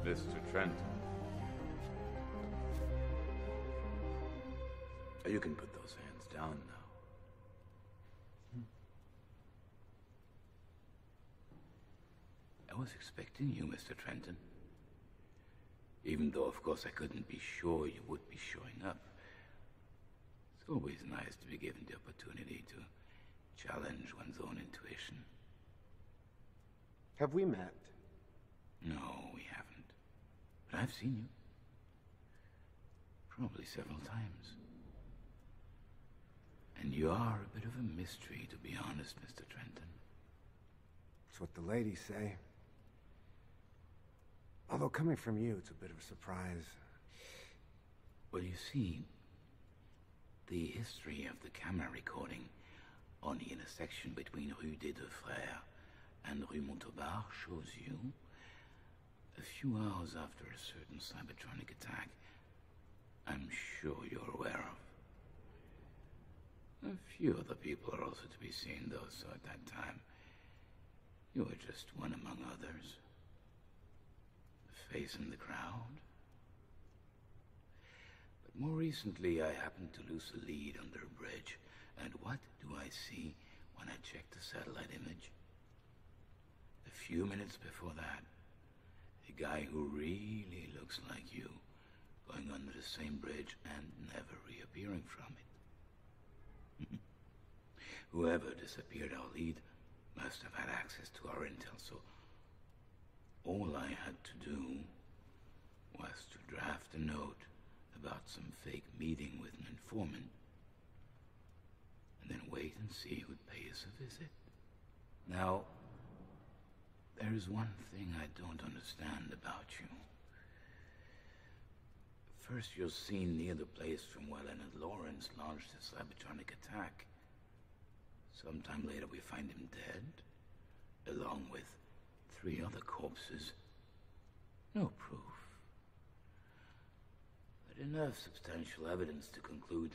S14: Mr. Trenton. You can put those hands down now. I was expecting you, Mr. Trenton. Even though, of course, I couldn't be sure you would be showing up. It's always nice to be given the opportunity to challenge one's own intuition.
S7: Have we met?
S14: No, we haven't. But I've seen you. Probably several times. And you are a bit of a mystery, to be honest, Mr. Trenton.
S7: That's what the ladies say. Although coming from you, it's a bit of a surprise.
S14: Well, you see, the history of the camera recording on the intersection between Rue des Deux Frères and Rue Montauban shows you, a few hours after a certain Cybertronic attack, I'm sure you're aware of. A few other people are also to be seen, though, so at that time, you were just one among others. A face in the crowd. But more recently, I happened to lose a lead under a bridge, and what do I see when I check the satellite image? A few minutes before that, a guy who really looks like you, going under the same bridge and never reappearing from it. Whoever disappeared our lead must have had access to our intel, so all I had to do was to draft a note about some fake meeting with an informant, and then wait and see who'd pay us a visit. Now, there is one thing I don't understand about you. First, you're seen near the place from where Leonard Lawrence launched his Cybertronic attack. Sometime later, we find him dead, along with 3 other corpses. No proof, but enough substantial evidence to conclude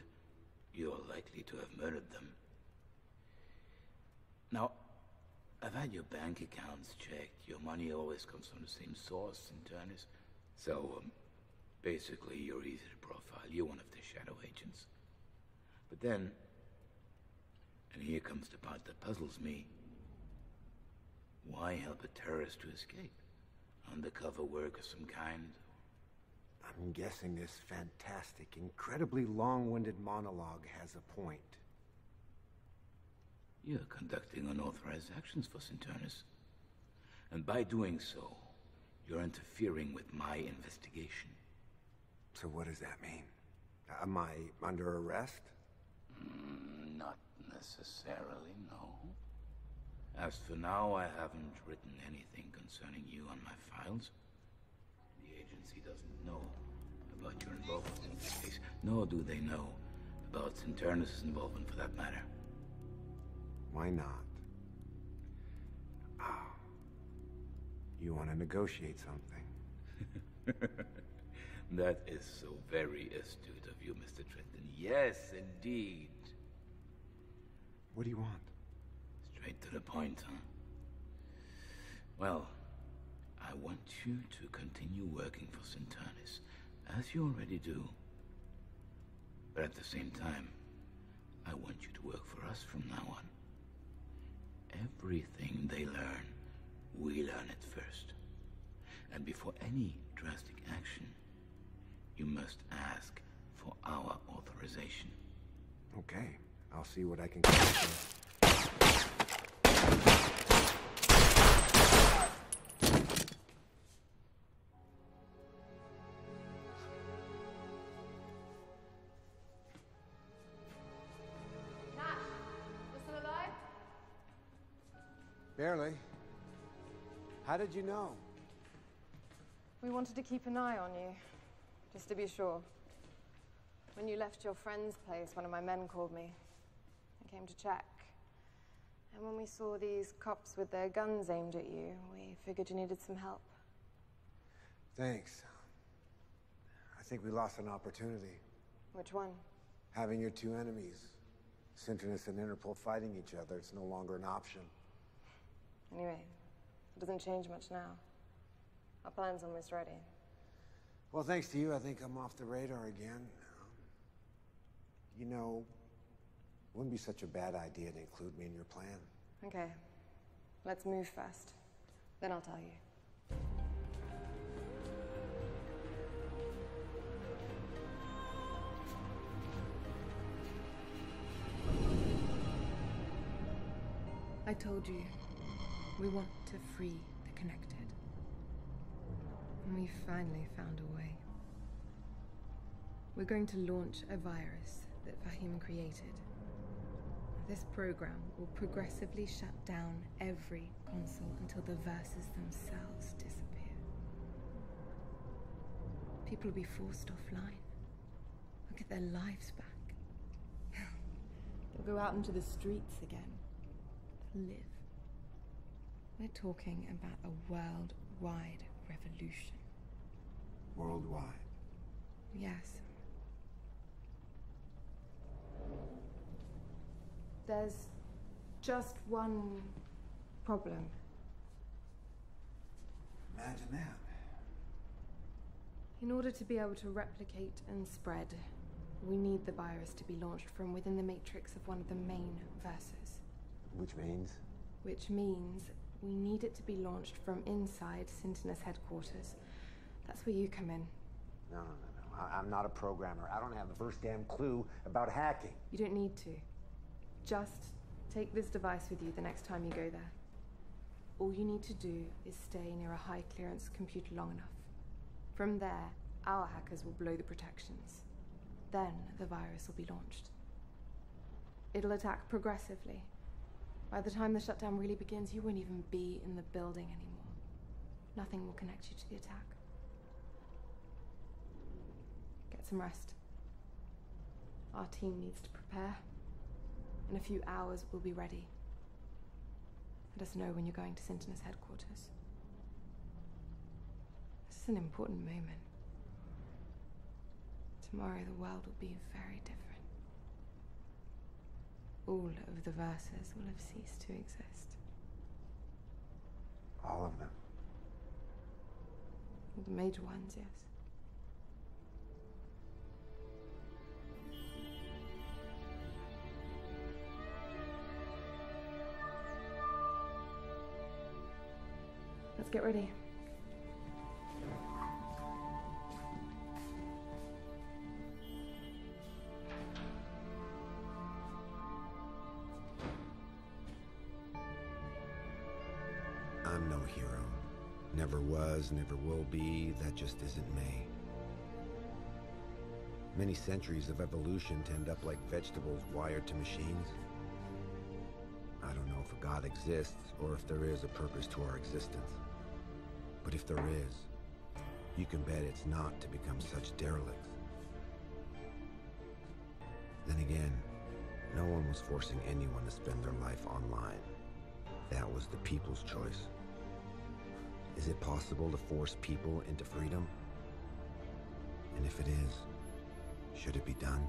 S14: you're likely to have murdered them. Now, I've had your bank accounts checked. Your money always comes from the same source, Internis. So, basically, you're easy to profile. You're one of the shadow agents. But then, and here comes the part that puzzles me, why help a terrorist to escape? Undercover work of some kind?
S7: I'm guessing this fantastic, incredibly long-winded monologue has a point.
S14: You're conducting unauthorized actions for Centurnus. And by doing so, you're interfering with my investigation.
S7: So what does that mean? Am I under arrest?
S14: Not necessarily, no. As for now, I haven't written anything concerning you on my files. The agency doesn't know about your involvement in this case, nor do they know about Centurnus' involvement for that matter.
S7: Why not? Oh. You want to negotiate something?
S14: That is so very astute of you, Mr. Trenton. Yes, indeed.
S7: What do you want?
S14: Straight to the point, huh? Well, I want you to continue working for Centurnus, as you already do. But at the same time, I want you to work for us from now on. Everything they learn, we learn it first. And before any drastic action, you must ask for our authorization.
S7: Okay, I'll see what I can get done. Barely. How did you know?
S3: We wanted to keep an eye on you, just to be sure. When you left your friend's place, one of my men called me. I came to check. And when we saw these cops with their guns aimed at you, we figured you needed some help.
S7: Thanks. I think we lost an opportunity.
S3: Which one?
S7: Having your 2 enemies, Centurnus and Interpol, fighting each other, it's no longer an option.
S3: Anyway, it doesn't change much now.
S16: Our plan's almost ready.
S7: Well, thanks to you, I think I'm off the radar again. You know, it wouldn't be such a bad idea to include me in your plan.
S16: Okay. Let's move first. Then I'll tell you.
S3: I told you, we want to free the connected. And we finally found a way. We're going to launch a virus that Fahim created. This program will progressively shut down every console until the verses themselves disappear. People will be forced offline. They'll get their lives back. They'll go out into the streets again. They'll live. We're talking about a worldwide revolution.
S7: Worldwide?
S3: Yes. There's just one problem.
S7: Imagine that.
S3: In order to be able to replicate and spread, we need the virus to be launched from within the matrix of one of the main verses.
S7: Which means?
S3: Which means we need it to be launched from inside Sintinas headquarters. That's where you come in.
S7: No. I'm not a programmer. I don't have the first damn clue about hacking.
S3: You don't need to. Just take this device with you the next time you go there. All you need to do is stay near a high-clearance computer long enough. From there, our hackers will blow the protections. Then the virus will be launched. It'll attack progressively. By the time the shutdown really begins, you won't even be in the building anymore. Nothing will connect you to the attack. Get some rest. Our team needs to prepare. In a few hours, we'll be ready. Let us know when you're going to Sintinas headquarters. This is an important moment. Tomorrow, the world will be very different. All of the verses will have ceased to exist.
S7: All of them?
S3: All the major ones, yes. Let's get ready.
S7: I'm no hero. Never was, never will be. That just isn't me. Many centuries of evolution to end up like vegetables wired to machines. I don't know if a God exists or if there is a purpose to our existence. But if there is, you can bet it's not to become such derelicts. Then again, no one was forcing anyone to spend their life online. That was the people's choice. Is it possible to force people into freedom? And if it is, should it be done?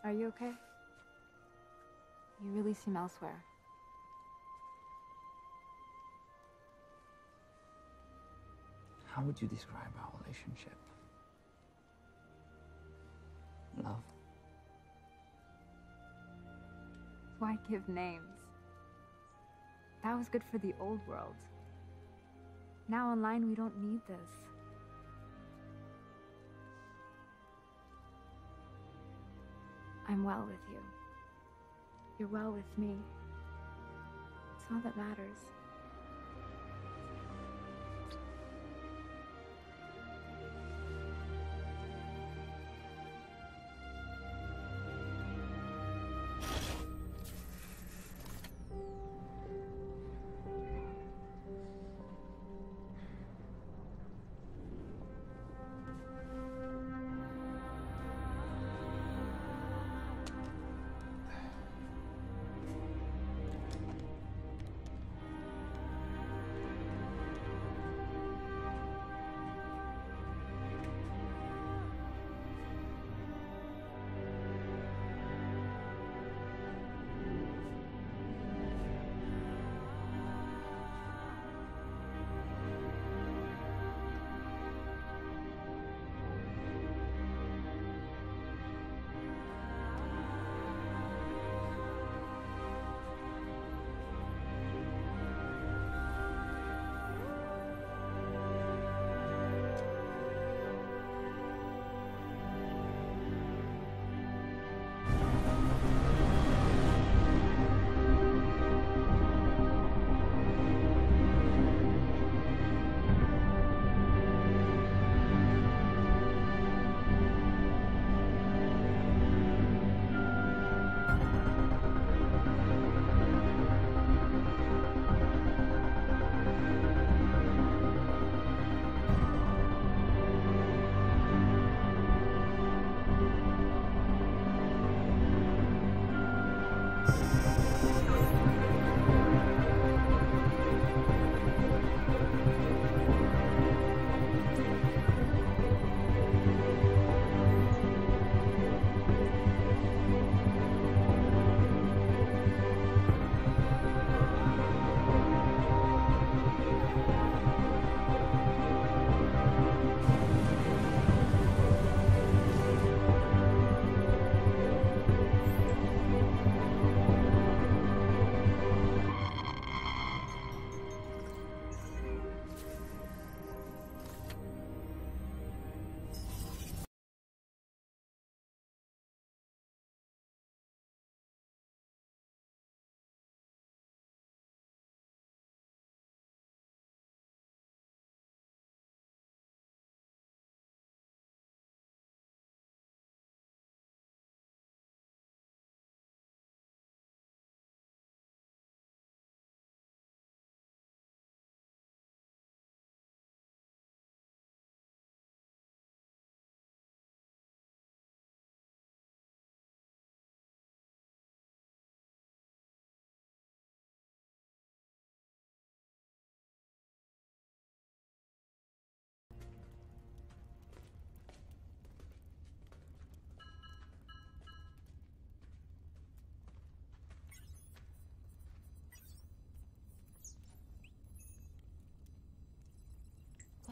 S2: Are you okay? You really seem elsewhere.
S10: How would you describe our relationship? Love?
S2: Why give names? That was good for the old world. Now online, we don't need this. I'm well with you. You're well with me. It's all that matters.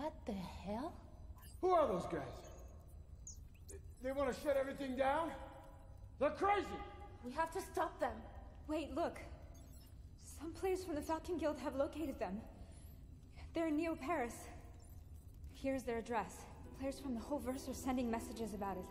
S17: What the hell?
S1: Who are those guys? They want to shut everything down? They're crazy!
S2: We have to stop them. Wait, look. Some players from the Falcon Guild have located them. They're in Neo Paris. Here's their address. Players from the whole verse are sending messages about it.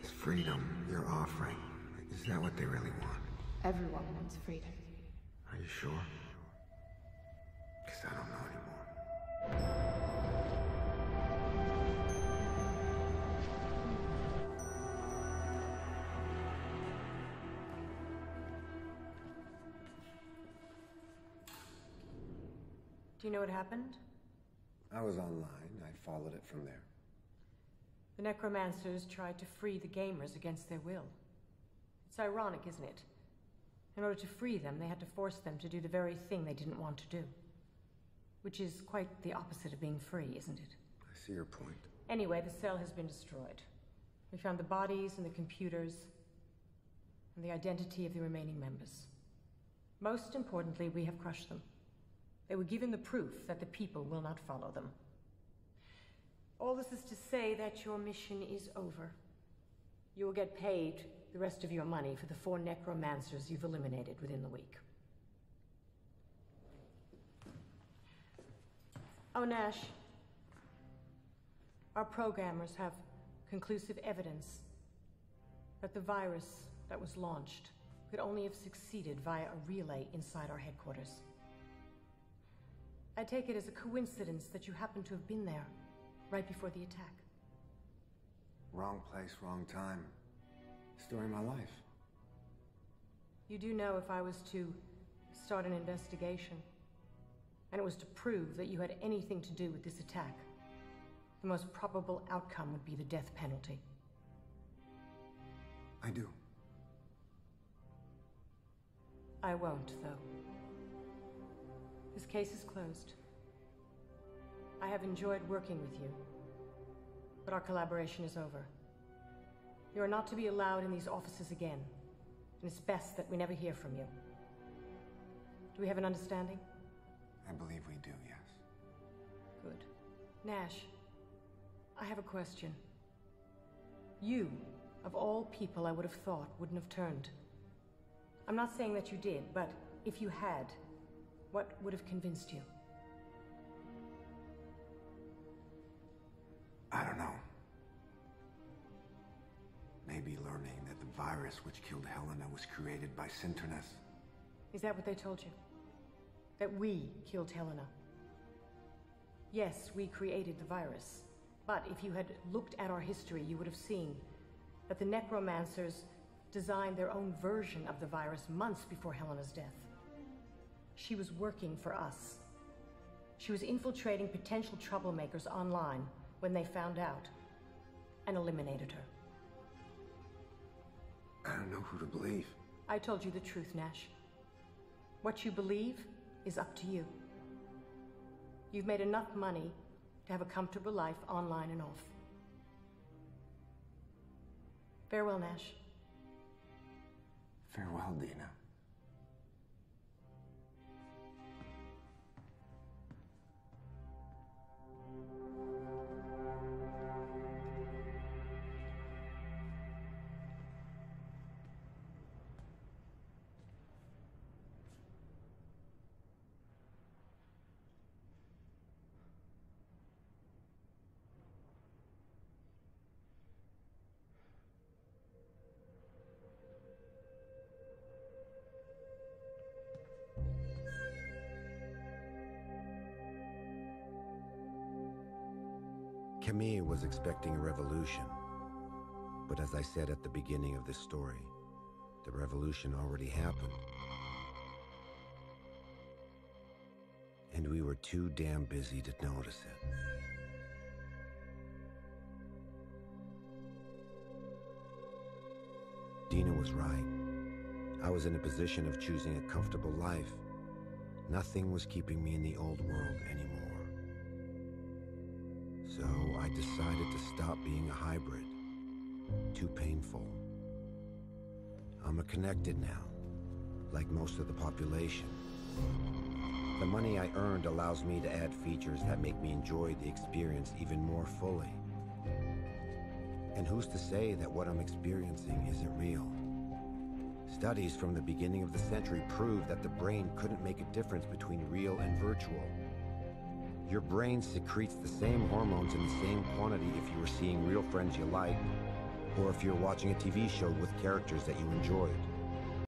S7: This freedom you're offering, is that what they really want?
S3: Everyone wants freedom.
S7: Are you sure? Because I don't know anymore.
S6: Do you know what happened?
S7: I was online. I followed it from there.
S6: The necromancers tried to free the gamers against their will. It's ironic, isn't it? In order to free them, they had to force them to do the very thing they didn't want to do. Which is quite the opposite of being free, isn't it?
S7: I see your point.
S6: Anyway, the cell has been destroyed. We found the bodies and the computers, and the identity of the remaining members. Most importantly, we have crushed them. They were given the proof that the people will not follow them. All this is to say that your mission is over. You will get paid the rest of your money for the 4 necromancers you've eliminated within the week. Oh, Nash. Our programmers have conclusive evidence that the virus that was launched could only have succeeded via a relay inside our headquarters. I take it as a coincidence that you happen to have been there right before the attack.
S7: Wrong place, wrong time. Story of my life.
S6: You do know if I was to start an investigation, and it was to prove that you had anything to do with this attack, the most probable outcome would be the death penalty.
S7: I do.
S6: I won't, though. This case is closed. I have enjoyed working with you, but our collaboration is over. You are not to be allowed in these offices again, and it's best that we never hear from you. Do we have an understanding?
S7: I believe we do, yes.
S6: Good. Nash, I have a question. You, of all people I would have thought wouldn't have turned. I'm not saying that you did, but if you had, what would have convinced you?
S7: I don't know. Maybe learning that the virus which killed Helena was created by Synchronous.
S6: Is that what they told you? That we killed Helena? Yes, we created the virus. But if you had looked at our history, you would have seen that the necromancers
S17: designed their own version of the virus months before Helena's death. She was working for us. She was infiltrating potential troublemakers online when they found out and eliminated her.
S7: I don't know who to believe.
S17: I told you the truth, Nash. What you believe is up to you. You've made enough money to have a comfortable life online and off. Farewell, Nash.
S7: Farewell, Dina. Camille was expecting a revolution, but as I said at the beginning of this story, the revolution already happened. And we were too damn busy to notice it. Dina was right. I was in a position of choosing a comfortable life. Nothing was keeping me in the old world anymore. So I decided to stop being a hybrid. Too painful. I'm a connected now, like most of the population. The money I earned allows me to add features that make me enjoy the experience even more fully. And who's to say that what I'm experiencing isn't real? Studies from the beginning of the century prove that the brain couldn't make a difference between real and virtual. Your brain secretes the same hormones in the same quantity if you were seeing real friends you like, or if you're watching a TV show with characters that you enjoyed.